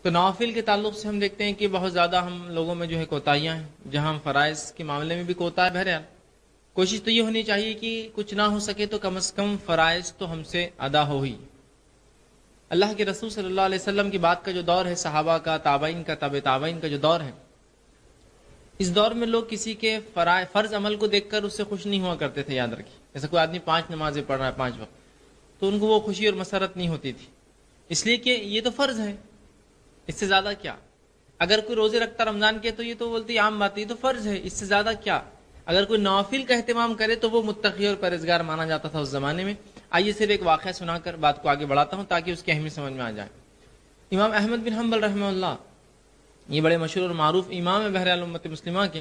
تو نوافل کے تعلق سے ہم دیکھتے ہیں کہ بہت زیادہ ہم لوگوں میں جو ہے کوتاہیاں ہیں، جہاں ہم فرائض کے معاملے میں بھی کوتا ہے۔ بہرحال کوشش تو یہ ہونی چاہیے کہ کچھ نہ ہو سکے تو کم از کم فرائض تو ہم سے ادا ہو ہی۔ اللہ کے رسول صلی اللہ علیہ وسلم کی بات کا جو دور ہے، صحابہ کا، تابعین کا، تابع تابعین کا جو دور ہے، اس دور میں لوگ کسی کے فرض عمل کو دیکھ کر اس سے خوش نہیں ہوا کرتے تھے۔ یاد رکھیے، جیسے کوئی آدمی 5 نمازیں پڑھ رہا ہے 5 وقت، تو ان کو وہ خوشی اور مسرت نہیں ہوتی تھی، اس لیے کہ یہ تو فرض ہے، اس سے زیادہ کیا؟ اگر کوئی روزے رکھتا رمضان کے تو یہ تو بولتی عام بات ہے، یہ تو فرض ہے، اس سے زیادہ کیا؟ اگر کوئی نوافل کا اہتمام کرے تو وہ متقی اور پرہیزگار مانا جاتا تھا اس زمانے میں۔ آئیے صرف ایک واقعہ سنا کر بات کو آگے بڑھاتا ہوں تاکہ اس کی اہمیت سمجھ میں آ جائے۔ امام احمد بن حنبل رحمہ اللہ، یہ بڑے مشہور اور معروف امام ہے بہرحال امت مسلمہ کے۔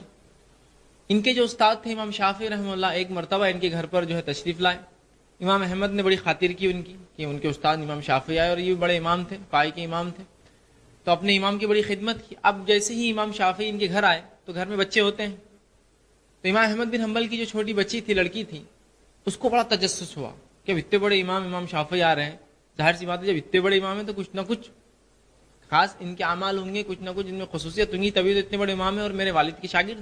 ان کے جو استاد تھے امام شافعی رحمہ اللہ، ایک مرتبہ ان کے گھر پر جو ہے تشریف لائے۔ امام احمد نے بڑی خاطر کی ان کی کہ ان کے استاد امام شافعی آئے، اور یہ بھی بڑے امام تھے، پائی کے امام تھے، تو اپنے امام کی بڑی خدمت کی۔ اب جیسے ہی امام شافعی ان کے گھر آئے تو گھر میں بچے ہوتے ہیں، تو امام احمد بن حنبل کی جو چھوٹی بچی تھی، لڑکی تھی، اس کو بڑا تجسس ہوا کہ اب اتنے بڑے امام شافعی آ رہے ہیں، ظاہر سی بات ہے جب اتنے بڑے امام ہیں تو کچھ نہ کچھ خاص ان کے اعمال ہوں گے، کچھ نہ کچھ ان میں خصوصیت ہوں گی، تبھی تو اتنے بڑے امام ہیں اور میرے والد کے شاگرد،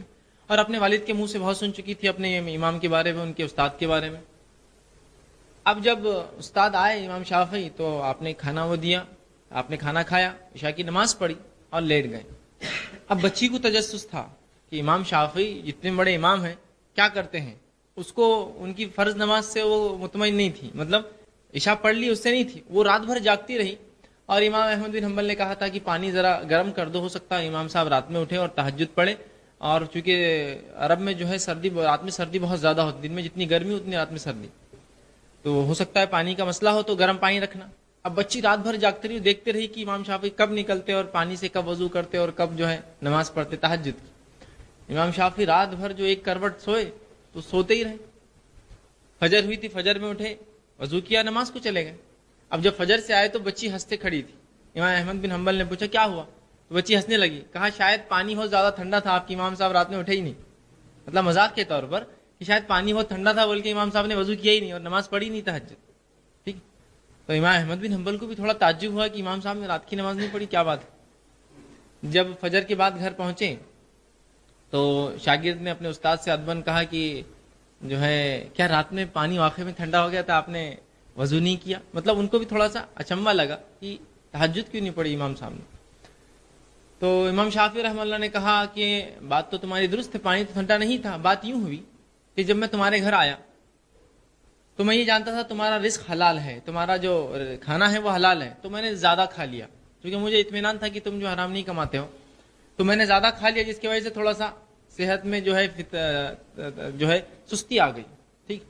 اور اپنے والد کے منہ سے بہت سن چکی تھی اپنے امام کے بارے میں، ان کے استاد کے بارے میں۔ اب جب استاد آئے امام شافعی تو آپ نے کھانا وہ دیا، آپ نے کھانا کھایا، عشاء کی نماز پڑھی اور لیٹ گئے۔ اب بچی کو تجسس تھا کہ امام شافعی جتنے بڑے امام ہیں کیا کرتے ہیں، اس کو ان کی فرض نماز سے وہ مطمئن نہیں تھی، مطلب عشاء پڑھ لی اس سے نہیں تھی، وہ رات بھر جاگتی رہی۔ اور امام احمد بن حنبل نے کہا تھا کہ پانی ذرا گرم کر دو، ہو سکتا ہے امام صاحب رات میں اٹھے اور تہجد پڑھے، اور چونکہ عرب میں جو ہے سردی، رات میں سردی بہت زیادہ ہوتی، دن میں جتنی گرمی اتنی رات میں سردی، تو ہو سکتا ہے پانی کا مسئلہ ہو تو گرم پانی رکھنا۔ اب بچی رات بھر جاگتی رہی، دیکھتے رہی کہ امام شافعی کب نکلتے اور پانی سے کب وضو کرتے اور کب جو ہے نماز پڑھتے تہجد کی۔ امام شافعی رات بھر جو ایک کروٹ سوئے تو سوتے ہی رہے۔ فجر ہوئی تھی، فجر میں اٹھے، وضو کیا، نماز کو چلے گئے۔ اب جب فجر سے آئے تو بچی ہنستے کھڑی تھی۔ امام احمد بن حنبل نے پوچھا کیا ہوا، تو بچی ہنسنے لگی، کہا شاید پانی بہت زیادہ ٹھنڈا تھا، آپ کے امام صاحب رات میں اٹھے ہی نہیں، مطلب مذاق کے طور پر کہ شاید پانی بہت ٹھنڈا تھا بلکہ امام صاحب نے وضو کیا ہی نہیں اور نماز پڑھی نہیں تہجد۔ ٹھیک، تو امام احمد بن حنبل کو بھی تھوڑا تعجب ہوا کہ امام صاحب نے رات کی نماز نہیں پڑھی، کیا بات ہے۔ جب فجر کے بعد گھر پہنچے تو شاگرد نے اپنے استاد سے ادباً کہا کہ جو ہے کیا رات میں پانی واقعی میں ٹھنڈا ہو گیا تھا، آپ نے وضو نہیں کیا؟ مطلب ان کو بھی تھوڑا سا اچنبھا لگا کہ تہجد کیوں نہیں پڑھی امام صاحب نے۔ تو امام شافعی رحمہ اللہ نے کہا کہ بات تو تمہاری درست ہے، پانی تو ٹھنڈا نہیں تھا، بات یوں ہوئی کہ جب میں تمہارے گھر آیا تو میں یہ جانتا تھا تمہارا رزق حلال ہے، تمہارا جو کھانا ہے وہ حلال ہے، تو میں نے زیادہ کھا لیا، کیونکہ مجھے اطمینان تھا کہ تم جو حرام نہیں کماتے ہو، تو میں نے زیادہ کھا لیا، جس کی وجہ سے تھوڑا سا صحت میں جو ہے سستی آ گئی۔ ٹھیک،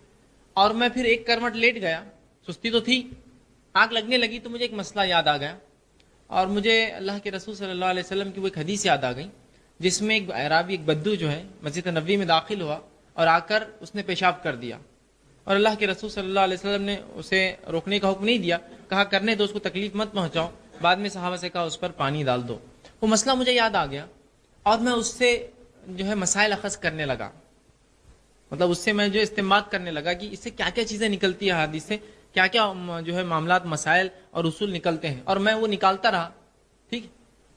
اور میں پھر ایک کروٹ لیٹ گیا، سستی تو تھی، آنکھ لگنے لگی، تو مجھے ایک مسئلہ یاد آ گیا، اور مجھے اللہ کے رسول صلی اللہ علیہ وسلم کی وہ ایک حدیث یاد آ گئی جس میں ایک اعرابی، ایک بدو جو ہے مسجد نبوی میں داخل ہوا اور آ کر اس نے پیشاب کر دیا، اور اللہ کے رسول صلی اللہ علیہ وسلم نے اسے روکنے کا حکم نہیں دیا، کہا کرنے دو، اس کو تکلیف مت پہنچاؤ، بعد میں صحابہ سے کہا اس پر پانی ڈال دو۔ وہ مسئلہ مجھے یاد آ گیا اور میں اس سے جو ہے مسائل اخذ کرنے لگا، مطلب اس سے میں جو استنباط کرنے لگا کہ اس سے کیا کیا چیزیں نکلتی ہیں، حدیث سے کیا کیا جو ہے معاملات، مسائل اور اصول نکلتے ہیں، اور میں وہ نکالتا رہا۔ ٹھیک،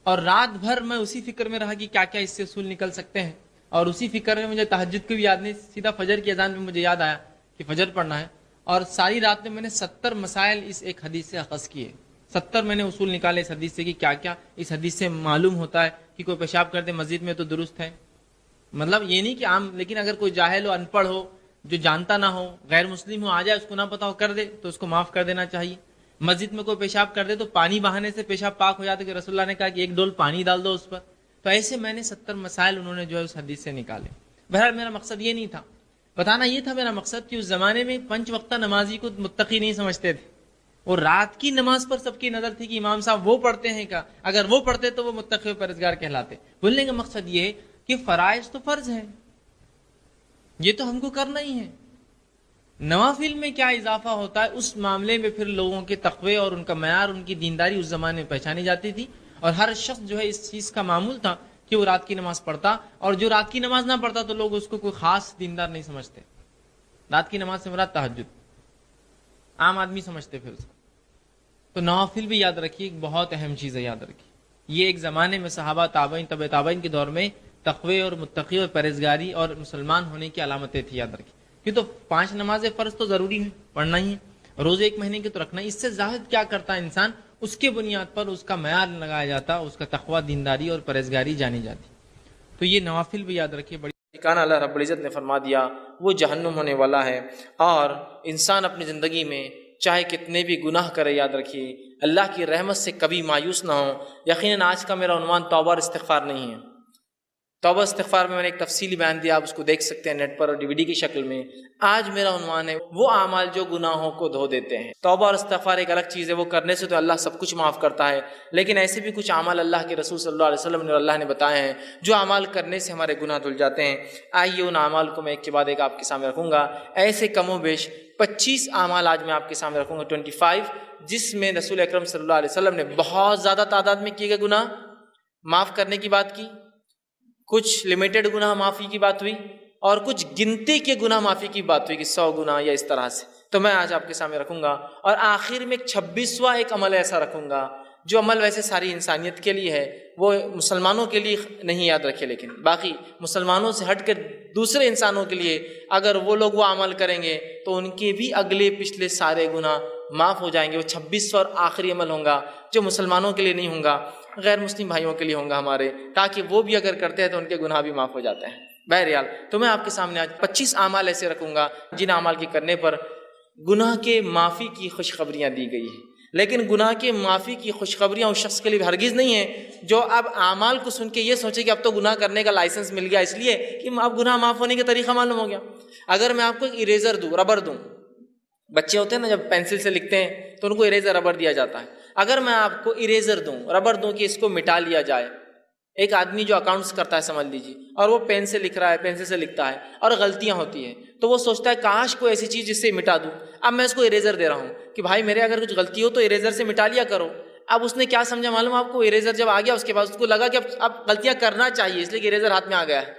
اور رات بھر میں اسی فکر میں رہا کہ کیا کیا اس سے اصول نکل سکتے ہیں، اور اسی فکر میں مجھے تہجد کو بھی یاد نہیں، سیدھا فجر کی اذان میں مجھے یاد آیا کہ فجر پڑھنا ہے، اور ساری رات میں نے 70 مسائل اس ایک حدیث سے اخذ کیے، 70 میں نے اصول نکالے اس حدیث سے کہ کیا کیا اس حدیث سے معلوم ہوتا ہے کہ کوئی پیشاب کر دے مسجد میں تو درست ہے، مطلب یہ نہیں کہ عام، لیکن اگر کوئی جاہل ہو، ان پڑھ ہو، جو جانتا نہ ہو، غیر مسلم ہو، آ جائے، اس کو نہ پتا ہو کر دے تو اس کو معاف کر دینا چاہیے۔ مسجد میں کوئی پیشاب کر دے تو پانی بہانے سے پیشاب پاک ہو جاتا ہے، کہ رسول اللہ نے کہا کہ ایک ڈول پانی ڈال دو اس پر، تو ایسے میں نے 70 مسائل انہوں نے جو ہے اس حدیث سے نکالے۔ بہرحال میرا مقصد یہ نہیں تھا، بتانا یہ تھا میرا مقصد کہ اس زمانے میں 5 وقتہ نمازی کو متقی نہیں سمجھتے تھے، اور رات کی نماز پر سب کی نظر تھی کہ امام صاحب وہ پڑھتے ہیں کیا، اگر وہ پڑھتے تو وہ متقی و پرہیزگار کہلاتے۔ بولنے کا مقصد یہ ہے کہ فرائض تو فرض ہے، یہ تو ہم کو کرنا ہی ہے، نوافل میں کیا اضافہ ہوتا ہے اس معاملے میں پھر لوگوں کے تقوی اور ان کا معیار، ان کی دینداری اس زمانے میں پہچانی جاتی تھی، اور ہر شخص جو ہے اس چیز کا معمول تھا کہ وہ رات کی نماز پڑھتا، اور جو رات کی نماز نہ پڑھتا تو لوگ اس کو کوئی خاص دیندار نہیں سمجھتے۔ رات کی نماز سے مراد تہجد، عام آدمی سمجھتے پھر اس کو۔ تو نوافل بھی یاد رکھیے، ایک بہت اہم چیز ہے، یاد رکھیے یہ ایک زمانے میں صحابہ تابعین طبع تابعین کے دور میں تقوی اور متقی اور پرہیزگاری اور مسلمان ہونے کی علامتیں تھی، یاد رکھیں. کہ تو 5 نماز فرض تو ضروری ہے، پڑھنا ہی ہے، روزے 1 مہینے کے تو رکھنا ہے. اس سے زاہد کیا کرتا ہے انسان، اس کے بنیاد پر اس کا معیار لگایا جاتا، اس کا تقوی، دینداری اور پرہیزگاری جانی جاتی. تو یہ نوافل بھی یاد رکھیے. بڑی ٹھکانہ اللہ رب العزت نے فرما دیا وہ جہنم ہونے والا ہے. اور انسان اپنی زندگی میں چاہے کتنے بھی گناہ کرے، یاد رکھیے اللہ کی رحمت سے کبھی مایوس نہ ہو. یقیناً آج کا میرا عنوان توبہ اور استغفار نہیں ہے. توبہ استغفار میں نے ایک تفصیلی بیان دیا، آپ اس کو دیکھ سکتے ہیں نیٹ پر اور DVD کی شکل میں. آج میرا عنوان ہے وہ اعمال جو گناہوں کو دھو دیتے ہیں. توبہ اور استغفار ایک الگ چیز ہے، وہ کرنے سے تو اللہ سب کچھ معاف کرتا ہے، لیکن ایسے بھی کچھ اعمال اللہ کے رسول صلی اللہ علیہ وسلم نے اور اللہ نے بتائے ہیں جو اعمال کرنے سے ہمارے گناہ دھل جاتے ہیں. آئیے ان اعمال کو میں ایک کے بعد ایک آپ کے سامنے رکھوں گا. ایسے کم و بیش 25 اعمال آج میں آپ کے سامنے رکھوں گا، 25، جس میں رسول اکرم صلی اللہ علیہ وسلم نے بہت زیادہ تعداد میں کیے گئے گناہ معاف کرنے کی بات کی، کچھ لمیٹڈ گناہ معافی کی بات ہوئی، اور کچھ گنتی کے گناہ معافی کی بات ہوئی کہ 100 گناہ یا اس طرح سے. تو میں آج آپ کے سامنے رکھوں گا. اور آخر میں 26واں ایک عمل ایسا رکھوں گا جو عمل ویسے ساری انسانیت کے لیے ہے، وہ مسلمانوں کے لیے نہیں، یاد رکھے، لیکن باقی مسلمانوں سے ہٹ کر دوسرے انسانوں کے لیے اگر وہ لوگ وہ عمل کریں گے تو ان کے بھی اگلے پچھلے سارے گناہ معاف ہو جائیں گے. وہ 26واں اور آخری عمل ہوں گا جو مسلمانوں کے لیے نہیں ہوں گا، غیر مسلم بھائیوں کے لیے ہوں گا ہمارے، تاکہ وہ بھی اگر کرتے ہیں تو ان کے گناہ بھی معاف ہو جاتے ہیں. بہرحال تو میں آپ کے سامنے آج 25 اعمال ایسے رکھوں گا جن اعمال کے کرنے پر گناہ کے معافی کی خوشخبریاں دی گئی ہیں. لیکن گناہ کے معافی کی خوشخبریاں اس شخص کے لیے ہرگز نہیں ہیں جو اب اعمال کو سن کے یہ سوچے کہ اب تو گناہ کرنے کا لائسنس مل گیا، اس لیے کہ اب گناہ معاف ہونے کا طریقہ معلوم ہو گیا. اگر میں آپ کو ایک اریزر دوں، ربر دوں، بچے ہوتے ہیں نا جب پینسل سے لکھتے ہیں تو ان کو اریزر ربر دیا جاتا ہے. اگر میں آپ کو اریزر دوں، ربر دوں کہ اس کو مٹا لیا جائے، ایک آدمی جو اکاؤنٹس کرتا ہے سمجھ لیجیے، اور وہ پین سے لکھ رہا ہے، پینسل سے لکھتا ہے اور غلطیاں ہوتی ہیں، تو وہ سوچتا ہے کاش کوئی ایسی چیز جس سے مٹا دوں. اب میں اس کو اریزر دے رہا ہوں کہ بھائی میرے اگر کچھ غلطی ہو تو اریزر سے مٹا لیا کرو. اب اس نے کیا سمجھا معلوم آپ کو؟ اریزر جب آ گیا اس کے بعد اس کو لگا کہ اب غلطیاں کرنا چاہیے، اس لیے کہ اریزر ہاتھ میں آ گیا ہے.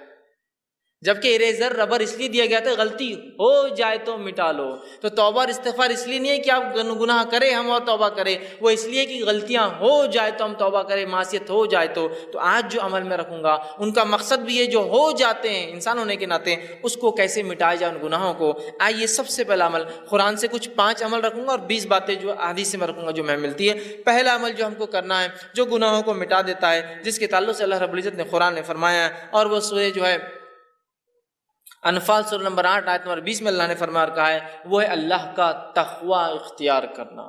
جبکہ اریزر ربر اس لیے دیا گیا تھا غلطی ہو جائے تو مٹا لو. تو توبہ اور استغفار اس لیے نہیں ہے کہ آپ گناہ کریں ہم اور توبہ کریں، وہ اس لیے کہ غلطیاں ہو جائے تو ہم توبہ کریں، معصیت ہو جائے تو. تو آج جو عمل میں رکھوں گا ان کا مقصد بھی یہ جو ہو جاتے ہیں انسان ہونے کے ناطے، اس کو کیسے مٹایا جائے ان گناہوں کو. آئیے سب سے پہلا عمل قرآن سے کچھ 5 عمل رکھوں گا اور 20 باتیں جو حدیث سے میں رکھوں گا جو میں ملتی ہے. پہلا عمل جو ہم کو کرنا ہے جو گناہوں کو مٹا دیتا ہے، جس کے تعلق سے اللہ رب العزت نے قرآن نے فرمایا ہے، اور وہ سورہ جو ہے انفال سورہ نمبر 8 آیت نمبر 20 میں اللہ نے فرمایا اور کہا ہے وہ ہے اللہ کا تقوی اختیار کرنا.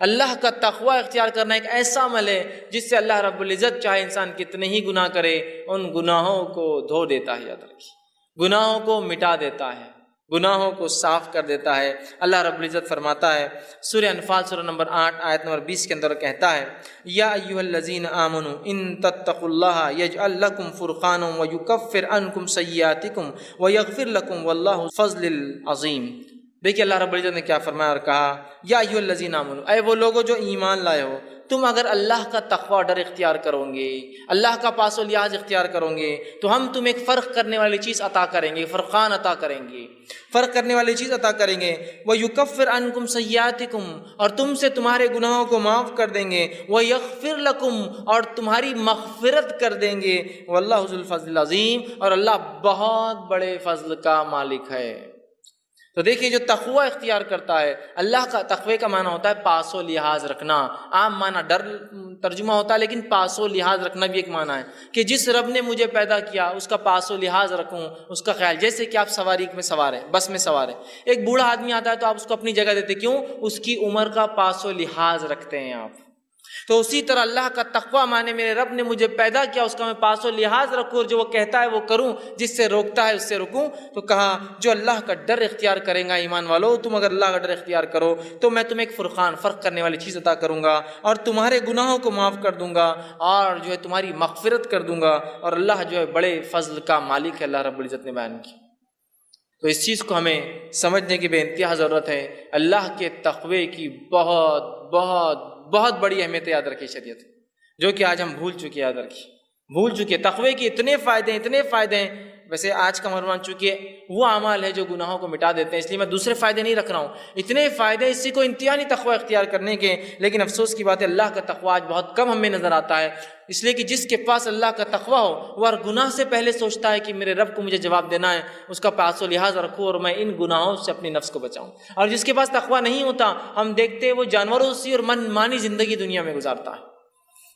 اللہ کا تقوی اختیار کرنا ایک ایسا عمل ہے جس سے اللہ رب العزت چاہے انسان کتنے ہی گناہ کرے ان گناہوں کو دھو دیتا ہے. یاد رکھیے گناہوں کو مٹا دیتا ہے، گناہوں کو صاف کر دیتا ہے. اللہ رب العزت فرماتا ہے سورہ انفال سورہ نمبر 8 آیت نمبر 20 کے اندر کہتا ہے یا ایھا الذین آمنوا ان تتقوا اللہ یجعل لکم فرقانا ویکفر عنکم سیئاتکم ویغفر لکم واللہ ذو الفضل العظیم. دیکھیے اللہ رب العزت نے کیا فرمایا اور کہا یا ایھا الذین آمنوا، اے وہ لوگوں جو ایمان لائے ہو، تم اگر اللہ کا تقوی ڈر اختیار کرو گے، اللہ کا پاس و لحاظ اختیار کرو گے تو ہم تمہیں ایک فرق کرنے والی چیز عطا کریں گے، فرقان عطا کریں گے، فرق کرنے والی چیز عطا کریں گے. وَيُكَفِّرْ عَنْكُمْ سَيِّئَاتِكُمْ، اور تم سے تمہارے گناہوں کو معاف کر دیں گے. وَيَغْفِرْ لَكُمْ، اور تمہاری مغفرت کر دیں گے. وَاللَّهُ ذُو الْفَضْلِ الْعَظِيمِ، اور اللہ بہت بڑے فضل کا مالک ہے. تو دیکھیے جو تقوی اختیار کرتا ہے، اللہ کا تقوی کا معنی ہوتا ہے پاس و لحاظ رکھنا. عام معنی ڈر ترجمہ ہوتا ہے، لیکن پاس و لحاظ رکھنا بھی ایک معنی ہے کہ جس رب نے مجھے پیدا کیا اس کا پاس و لحاظ رکھوں، اس کا خیال. جیسے کہ آپ سواری میں سوار ہیں، بس میں سوار ہیں، ایک بوڑھا آدمی آتا ہے تو آپ اس کو اپنی جگہ دیتے، کیوں؟ اس کی عمر کا پاس و لحاظ رکھتے ہیں آپ. تو اسی طرح اللہ کا تقوی مانے میرے رب نے مجھے پیدا کیا، اس کا میں پاس و لحاظ رکھوں اور جو وہ کہتا ہے وہ کروں، جس سے روکتا ہے اس سے رکوں. تو کہا جو اللہ کا ڈر اختیار کرے گا، ایمان والو تم اگر اللہ کا ڈر اختیار کرو تو میں تمہیں ایک فرقان، فرق کرنے والی چیز عطا کروں گا اور تمہارے گناہوں کو معاف کر دوں گا اور جو ہے تمہاری مغفرت کر دوں گا. اور اللہ جو ہے بڑے فضل کا مالک ہے، اللہ رب العزت نے بیان کی. تو اس چیز کو ہمیں سمجھنے کی بے انتہا ضرورت ہے. اللہ کے تقوی کی بہت بہت بہت بڑی اہمیت یاد رکھی شریعت، جو کہ آج ہم بھول چکے. یاد رکھیے بھول چکے. تقوی کے اتنے فائدے ہیں، ویسے آج کا عنوان چونکہ وہ اعمال ہے جو گناہوں کو مٹا دیتے ہیں، اس لیے میں دوسرے فائدے نہیں رکھ رہا ہوں، اتنے فائدے اسی کو انتہائی تقوی اختیار کرنے کے، لیکن افسوس کی بات ہے اللہ کا تقوی آج بہت کم ہمیں نظر آتا ہے، اس لیے کہ جس کے پاس اللہ کا تقوی ہو وہ ہر گناہ سے پہلے سوچتا ہے کہ میرے رب کو مجھے جواب دینا ہے، اس کا پاس و لحاظ رکھوں اور میں ان گناہوں سے اپنی نفس کو بچاؤں۔ اور جس کے پاس تقوی نہیں ہوتا، ہم دیکھتے ہیں وہ جانوروں سی اور من مانی زندگی دنیا میں گزارتا ہے۔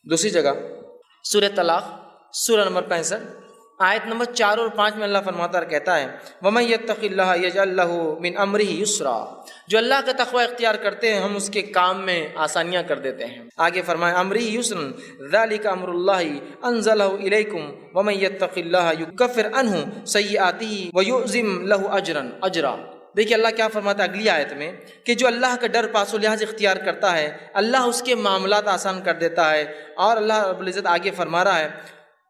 دوسری جگہ سورہ طلاق سورہ نمبر 65 آیت نمبر 4 اور 5 میں اللہ فرماتا ہے، کہتا ہے وَمَن يَتَّقِ اللَّهَ يَجْعَل لَّهُ مِنْ أَمْرِهِ يُسْرًا، جو اللہ کا تقوی اختیار کرتے ہیں ہم اس کے کام میں آسانیاں کر دیتے ہیں۔ آگے فرمائے أَمْرِهِ يُسْرًا ذَلِكَ أَمْرُ اللَّهِ أَنزَلَهُ إِلَيْكُمْ وَمَن يَتَّقِ اللَّهَ يُكَفِّرْ عَنْهُ سَيِّئَاتِهِ وَيُعْظِمْ لَهُ أَجْرًا۔ دیکھیے اللہ کیا فرماتا ہے اگلی آیت میں کہ جو اللہ کا ڈر پاس و لحاظ اختیار کرتا ہے اللہ اس کے معاملات آسان کر دیتا ہے، اور اللہ رب العزت آگے فرما رہا ہے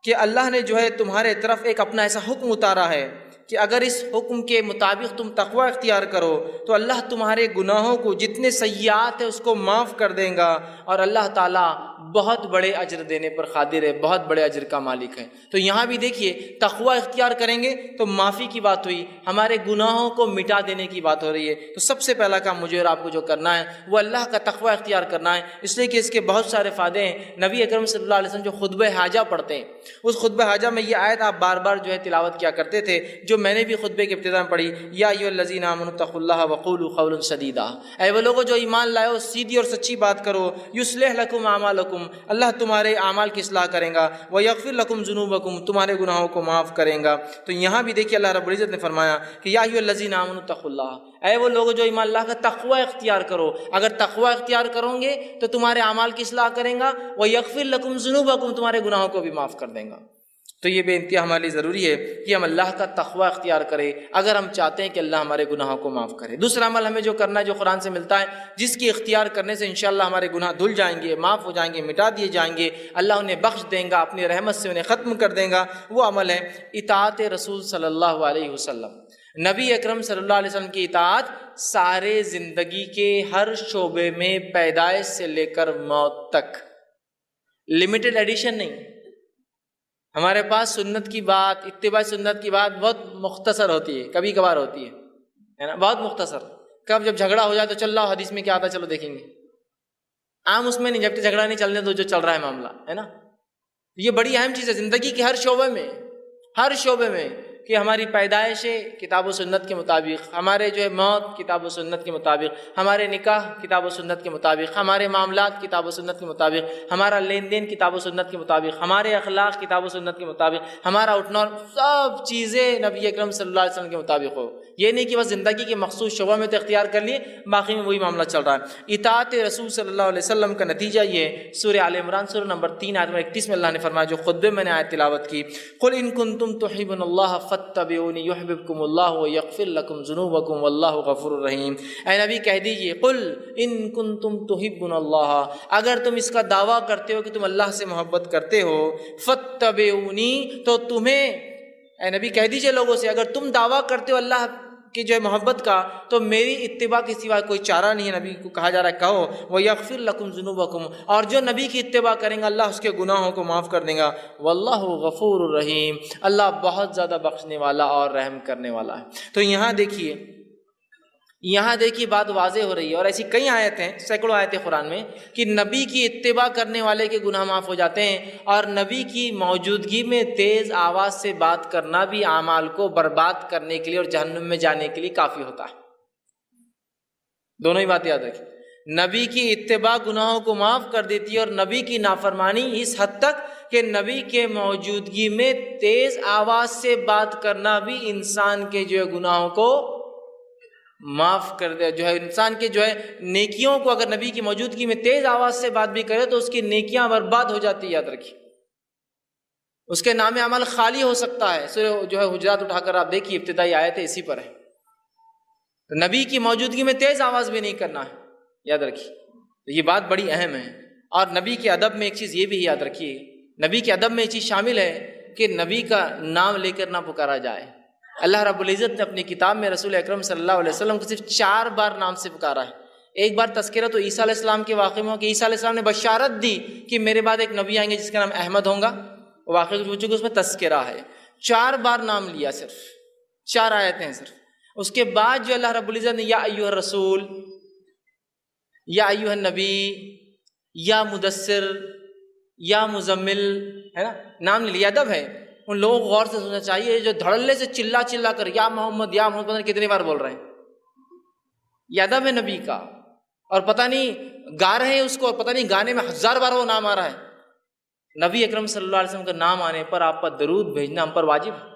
کہ اللہ نے جو ہے تمہارے طرف ایک اپنا ایسا حکم اتارا ہے کہ اگر اس حکم کے مطابق تم تقوی اختیار کرو تو اللہ تمہارے گناہوں کو جتنے سیئات ہیں اس کو معاف کر دیں گا، اور اللہ تعالیٰ بہت بڑے اجر دینے پر قادر ہے، بہت بڑے اجر کا مالک ہے۔ تو یہاں بھی دیکھیے تقوی اختیار کریں گے تو معافی کی بات ہوئی، ہمارے گناہوں کو مٹا دینے کی بات ہو رہی ہے۔ تو سب سے پہلا کام مجھے اور آپ کو جو کرنا ہے وہ اللہ کا تقوی اختیار کرنا ہے، اس لیے کہ اس کے بہت سارے فائدے ہیں۔ نبی اکرم صلی اللہ علیہ وسلم جو خطبہ حاجہ پڑھتے ہیں، اس خطبہ حاجہ میں یہ آیت آپ بار بار جو ہے تلاوت کیا کرتے تھے، جو میں نے بھی خطبے کے ابتدا میں پڑھی، یا ایھا الذین آمنوا اتقوا اللہ وقولوا قولا سدیدا، اے وہ لوگوں جو ایمان لائے ہو سیدھی اور سچی بات کرو، یصلح لکم اعمالکم، اللہ تمہارے اعمال کی اصلاح کرے گا، ویغفر لکم ذنوبکم، تمہارے گناہوں کو معاف کرے گا۔ تو یہاں بھی دیکھیے اللہ رب العزت نے فرمایا کہ یا ایھا الذین آمنوا اتقوا اللہ، اے وہ لوگ جو ایمان اللہ کا تقوی اختیار کرو، اگر تقوی اختیار کرو گے تو تمہارے اعمال کی اصلاح کریں گا، ویغفر لکم ذنوبکم، تمہارے گناہوں کو بھی معاف کر دیں گا۔ تو یہ بے انتہا ہمارے لیے ضروری ہے کہ ہم اللہ کا تقوی اختیار کریں اگر ہم چاہتے ہیں کہ اللہ ہمارے گناہوں کو معاف کرے۔ دوسرا عمل ہمیں جو کرنا ہے جو قرآن سے ملتا ہے، جس کی اختیار کرنے سے انشاءاللہ ہمارے گناہ دھل جائیں گے، معاف ہو جائیں گے، مٹا دیے جائیں گے، اللہ انہیں بخش دیں گا، اپنی رحمت سے انہیں ختم کر دیں گا، وہ عمل ہے اطاعت رسول صلی اللہ علیہ وسلم۔ نبی اکرم صلی اللہ علیہ وسلم کی اطاعت سارے زندگی کے ہر شعبے میں، پیدائش سے لے کر موت تک، لمیٹڈ ایڈیشن نہیں۔ ہمارے پاس سنت کی بات، اتباع سنت کی بات بہت مختصر ہوتی ہے، کبھی کبھار ہوتی ہے نا، بہت مختصر۔ کب جب جھگڑا ہو جائے تو چل رہا حدیث میں کیا آتا ہے چلو دیکھیں گے، عام اس میں نہیں، جب جھگڑا نہیں چلنے دو جو چل رہا ہے معاملہ ہے نا۔ یہ بڑی اہم چیز ہے زندگی کے ہر شعبے میں، ہر شعبے میں، کہ ہماری پیدائش کتاب و سنت کے مطابق، ہمارے جو ہے موت کتاب و سنت کے مطابق، ہمارے نکاح کتاب و سنت کے مطابق، ہمارے معاملات کتاب و سنت کے مطابق، ہمارا لین دین کتاب و سنت کے مطابق، ہمارے اخلاق کتاب و سنت کے مطابق، ہمارا اٹھنا، سب چیزیں نبی اکرم صلی اللہ علیہ وسلم کے مطابق ہو۔ یہ نہیں کہ بس زندگی کے مخصوص شعبہ میں تو اختیار کر لیے، باقی میں وہی معاملہ چل رہا ہے۔ اطاعت رسول صلی اللہ علیہ وسلم کا نتیجہ یہ سورہ آل عمران سورہ نمبر 3 آیت نمبر 31 میں اللہ نے فرمایا، جو خطبے میں نے آیت تلاوت کی، قل ان کنتم تحبون اللہ فاتبعونی یحببکم اللہ ویغفر لکم ذنوبکم واللہ غفور رحیم۔ اے نبی کہہ دیجئے، قل ان کنتم تحبون اللہ، اگر تم اس کا دعویٰ کرتے ہو کہ تم اللہ سے محبت کرتے ہو، فاتبعونی، تو تمہیں، اے نبی کہہ دیجئے لوگوں سے، اگر تم دعویٰ کرتے ہو اللہ کی جو ہے محبت کا، تو میری اتباع کے سوا کوئی چارہ نہیں ہے۔ نبی کو کہا جا رہا ہے کہو وَيَغْفِرْ لَكُمْ ذُنُوبَكُمْ، اور جو نبی کی اتباع کریں گا اللہ اس کے گناہوں کو معاف کر دیں گا، واللہ غفور الرحیم، اللہ بہت زیادہ بخشنے والا اور رحم کرنے والا ہے۔ تو یہاں دیکھیے بات واضح ہو رہی ہے، اور ایسی کئی آیتیں ہیں، سینکڑوں آیتیں قرآن میں، کہ نبی کی اتباع کرنے والے کے گناہ معاف ہو جاتے ہیں، اور نبی کی موجودگی میں تیز آواز سے بات کرنا بھی اعمال کو برباد کرنے کے لیے اور جہنم میں جانے کے لیے کافی ہوتا ہے۔ دونوں ہی بات یاد رکھیں، نبی کی اتباع گناہوں کو معاف کر دیتی ہے، اور نبی کی نافرمانی اس حد تک کہ نبی کے موجودگی میں تیز آواز سے بات کرنا بھی انسان کے جو ہے گناہوں کو معاف کر دے، جو ہے انسان کے جو ہے نیکیوں کو، اگر نبی کی موجودگی میں تیز آواز سے بات بھی کرے تو اس کی نیکیاں برباد ہو جاتی ہے، یاد رکھیے، اس کے نام عمل خالی ہو سکتا ہے۔ سورہ جو ہے حجرات اٹھا کر آپ دیکھیے، ابتدائی آیت اسی پر ہے۔ تو نبی کی موجودگی میں تیز آواز بھی نہیں کرنا ہے، یاد رکھیے، یہ بات بڑی اہم ہے۔ اور نبی کے ادب میں ایک چیز یہ بھی یاد رکھیے، نبی کے ادب میں یہ چیز شامل ہے کہ نبی کا نام لے کر نہ پکارا جائے۔ اللہ رب العزت نے اپنی کتاب میں رسول اکرم صلی اللہ علیہ وسلم کو صرف 4 بار نام سے پکارا ہے۔ ایک بار تذکرہ تو عیسیٰ علیہ السلام کے واقعے میں ہو کہ عیسیٰ علیہ السلام نے بشارت دی کہ میرے بعد ایک نبی آئیں گے جس کا نام احمد ہوگا، واقعہ چونکہ اس میں تذکرہ ہے۔ 4 بار نام لیا، صرف 4 آیتیں صرف. اس کے بعد جو اللہ رب العزت نے یا ایھا الرسول، یا ایھا النبی، یا مدثر، یا مزمل، ہے نا، نام نہیں لیا. ادب ہے. ان لوگوں کو غور سے سننا چاہیے جو دھڑلے سے چلا چلا کر یا محمد یا محمد پتہ نہیں کتنی بار بول رہے ہیں. یہ ادب ہے نبی کا. اور پتہ نہیں گا رہے ہیں اس کو، اور پتہ نہیں گانے میں 1000 بار وہ نام آ رہا ہے. نبی اکرم صلی اللہ علیہ وسلم کا نام آنے پر آپ پر درود بھیجنا ہم پر واجب ہے.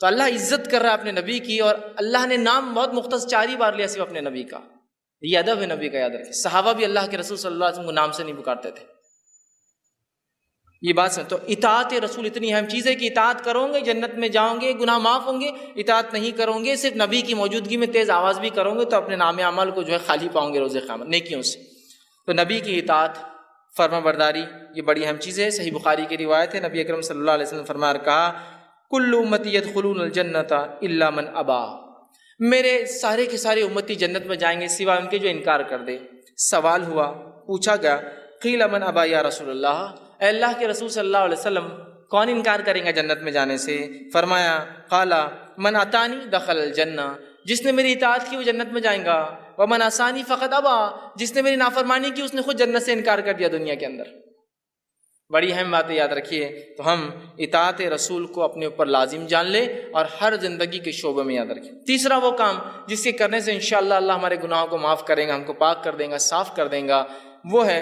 تو اللہ عزت کر رہا ہے اپنے نبی کی، اور اللہ نے نام بہت مختصر 4 ہی بار لیا صرف اپنے نبی کا. یہ ادب ہے نبی کا، یاد رکھیں. صحابہ بھی اللہ کے رسول صلی اللہ علیہ وسلم کو نام سے نہیں پکارتے تھے. یہ بات سن. تو اطاعت رسول اتنی اہم چیز ہے کہ اطاعت کرو گے جنت میں جاؤ گے، گناہ معاف ہوں گے. اطاعت نہیں کرو گے، صرف نبی کی موجودگی میں تیز آواز بھی کرو گے تو اپنے نام اعمال کو جو ہے خالی پاؤں گے روز قیامت نیکیوں سے. تو نبی کی اطاعت، فرما برداری، یہ بڑی اہم چیز ہے. صحیح بخاری کی روایت ہے، نبی اکرم صلی اللہ علیہ وسلم فرمایا اور کہا کل امتی یدخلون الجنۃ الا من ابا. میرے سارے کے سارے امتی جنت میں جائیں گے سوائے ان کے جو انکار کر دے. سوال ہوا، پوچھا گیا قیل من ابا یا رسول اللہ، اے اللہ کے رسول صلی اللہ علیہ وسلم کون انکار کریں گا جنت میں جانے سے؟ فرمایا قال من اطانی دخل الجنہ، جس نے میری اطاعت کی وہ جنت میں جائیں گا. ومن عصانی فقط ابا، جس نے میری نافرمانی کی اس نے خود جنت سے انکار کر دیا دنیا کے اندر. بڑی اہم باتیں یاد رکھیے. تو ہم اطاعت رسول کو اپنے اوپر لازم جان لیں اور ہر زندگی کے شعبے میں یاد رکھیں. تیسرا وہ کام جس کے کرنے سے انشاءاللہ اللہ ہمارے گناہوں کو معاف کریں گا، ہم کو پاک کر دیں گا، صاف کر دیں گا، وہ ہے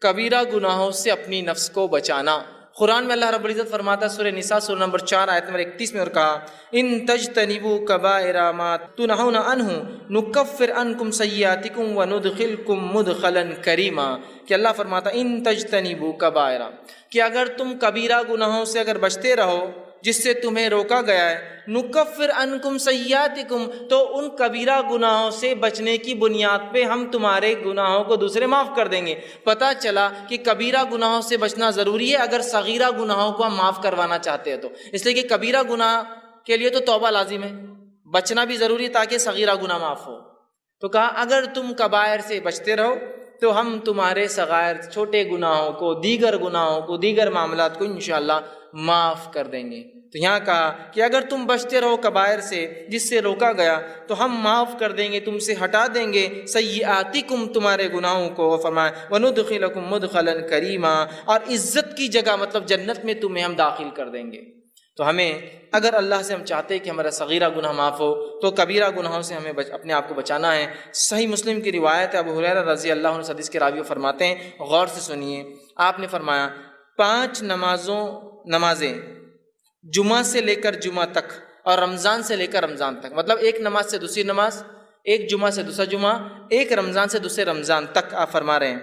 کبیرہ گناہوں سے اپنی نفس کو بچانا. قرآن میں اللہ رب العزت فرماتا ہے سورہ نساء سورہ نمبر 4 آیت نمبر 31 میں اور کہا ان تجتنبوا کبائر ما تنہون عنہ نکفر عنکم سیئاتکم وندخلکم مدخلا کریما. کہ اللہ فرماتا ان تجتنبوا کبائر، کہ اگر تم کبیرہ گناہوں سے اگر بچتے رہو جس سے تمہیں روکا گیا ہے، نکفر عنکم سیئاتکم، تو ان کبیرہ گناہوں سے بچنے کی بنیاد پہ ہم تمہارے گناہوں کو دوسرے معاف کر دیں گے. پتہ چلا کہ کبیرہ گناہوں سے بچنا ضروری ہے اگر صغیرہ گناہوں کو ہم معاف کروانا چاہتے ہیں تو. اس لیے کہ کبیرہ گناہ کے لیے تو توبہ لازم ہے، بچنا بھی ضروری ہے تاکہ صغیرہ گناہ معاف ہو. تو کہا اگر تم کبائر سے بچتے رہو تو ہم تمہارے صغائر چھوٹے گناہوں کو، دیگر گناہوں کو، دیگر معاملات کو انشاءاللہ معاف کر دیں گے. تو یہاں کہا کہ اگر تم بچتے رہو کبائر سے جس سے روکا گیا تو ہم معاف کر دیں گے، تم سے ہٹا دیں گے سیئاتکم تمہارے گناہوں کو. فرمایا وندخلکم مدخلا کریما، اور عزت کی جگہ مطلب جنت میں تمہیں ہم داخل کر دیں گے. تو ہمیں اگر اللہ سے ہم چاہتے ہیں کہ ہمارا صغیرہ گناہ معاف ہو تو کبیرہ گناہوں سے ہمیں اپنے آپ کو بچانا ہے. صحیح مسلم کی روایت ہے، ابو ہریرہ رضی اللہ عنہ حدیث کے راوی فرماتے ہیں، غور سے سنیے. آپ نے فرمایا 5 نمازیں جمعہ سے لے کر جمعہ تک اور رمضان سے لے کر رمضان تک، مطلب ایک نماز سے دوسری نماز، ایک جمعہ سے دوسرا جمعہ، ایک رمضان سے دوسرے رمضان تک آپ فرما رہے ہیں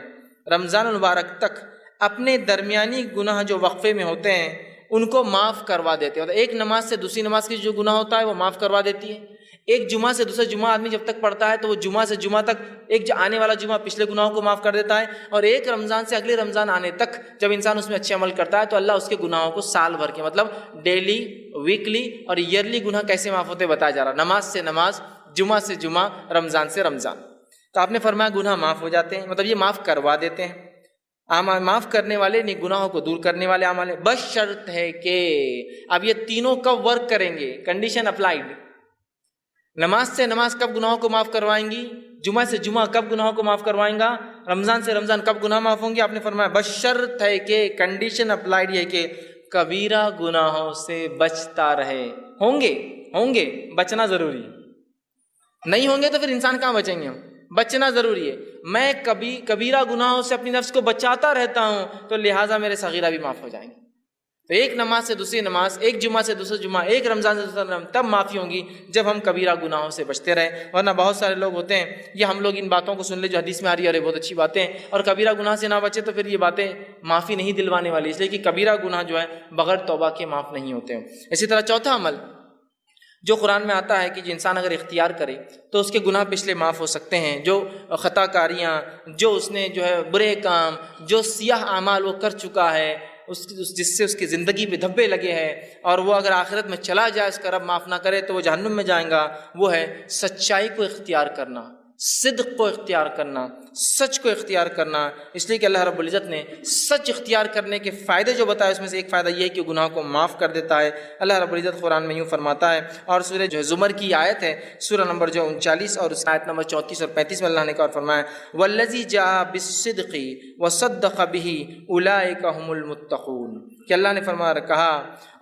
رمضان المبارک تک اپنے درمیانی گناہ جو وقفے میں ہوتے ہیں ان کو معاف کروا دیتے ہیں. ایک نماز سے دوسری نماز کی جو گناہ ہوتا ہے وہ معاف کروا دیتی ہے. ایک جمعہ سے دوسرا جمعہ آدمی جب تک پڑھتا ہے تو وہ جمعہ سے جمعہ تک ایک آنے والا جمعہ پچھلے گناہوں کو معاف کر دیتا ہے، اور ایک رمضان سے اگلے رمضان آنے تک جب انسان اس میں اچھے عمل کرتا ہے تو اللہ اس کے گناہوں کو سال بھر کے مطلب ڈیلی، ویکلی اور ایئرلی گناہ کیسے معاف ہوتے بتایا جا رہا، نماز سے نماز، جمعہ سے جمعہ، رمضان سے رمضان. تو آپ نے فرمایا گناہ معاف ہو جاتے ہیں، مطلب یہ معاف کروا دیتے ہیں. معاف کرنے والے نہیں، گناہوں کو دور کرنے والے اعمال ہیں. بس شرط ہے کہ اب یہ تینوں کب ورک کریں گے، کنڈیشن اپلائیڈ. نماز سے نماز کب گناہوں کو معاف کروائیں گی، جمعہ سے جمعہ کب گناہوں کو معاف کروائیں گا، رمضان سے رمضان کب گناہ معاف ہوں گے. آپ نے فرمایا بس شرط ہے کہ کنڈیشن اپلائیڈ ہے کہ کبیرہ گناہوں سے بچتا رہے. ہوں گے بچنا ضروری ہے، نہیں ہوں گے تو پھر انسان کہاں بچیں گے ہم. بچنا ضروری ہے. میں کبیرہ گناہوں سے اپنی نفس کو بچاتا رہتا ہوں تو لہٰذا میرے صغیرہ بھی معاف ہو جائیں گے. تو ایک نماز سے دوسری نماز، ایک جمعہ سے دوسرا جمعہ، ایک رمضان سے دوسرا رمضان تب معافی ہوں گی جب ہم کبیرہ گناہوں سے بچتے رہیں. ورنہ بہت سارے لوگ ہوتے ہیں یہ ہم لوگ ان باتوں کو سن لے جو حدیث میں آ رہی ہے، ارے بہت اچھی باتیں ہیں، اور کبیرہ گناہ سے نہ بچے تو پھر یہ باتیں معافی نہیں دلوانے والی، اس لیے کہ کبیرہ گناہ جو ہے بغیر توبہ کے معاف نہیں ہوتے ہیں. اسی طرح چوتھا عمل جو قرآن میں آتا ہے کہ جو انسان اگر اختیار کرے تو اس کے گناہ پچھلے معاف ہو سکتے ہیں. جو خطا کاریاں، جو اس نے جو ہے برے کام، جو سیاہ اعمال وہ کر چکا ہے، جس سے اس کی زندگی پہ دھبے لگے ہیں اور وہ اگر آخرت میں چلا جائے اس کا رب معاف نہ کرے تو وہ جہنم میں جائیں گا، وہ ہے سچائی کو اختیار کرنا. صدق کو اختیار کرنا، سچ کو اختیار کرنا، اس لیے کہ اللہ رب العزت نے سچ اختیار کرنے کے فائدے جو بتائے اس میں سے ایک فائدہ یہ ہے کہ گناہ کو معاف کر دیتا ہے۔ اللہ رب العزت قرآن میں یوں فرماتا ہے، اور سورہ جو زمر کی آیت ہے، سورہ نمبر جو 39 اور اس آیت نمبر 34 اور 35 میں اللہ نے کہا اور فرمایا والذی جاء بالصدق وصدق به اولئک هم المتقون، کہ اللہ نے فرمایا کہا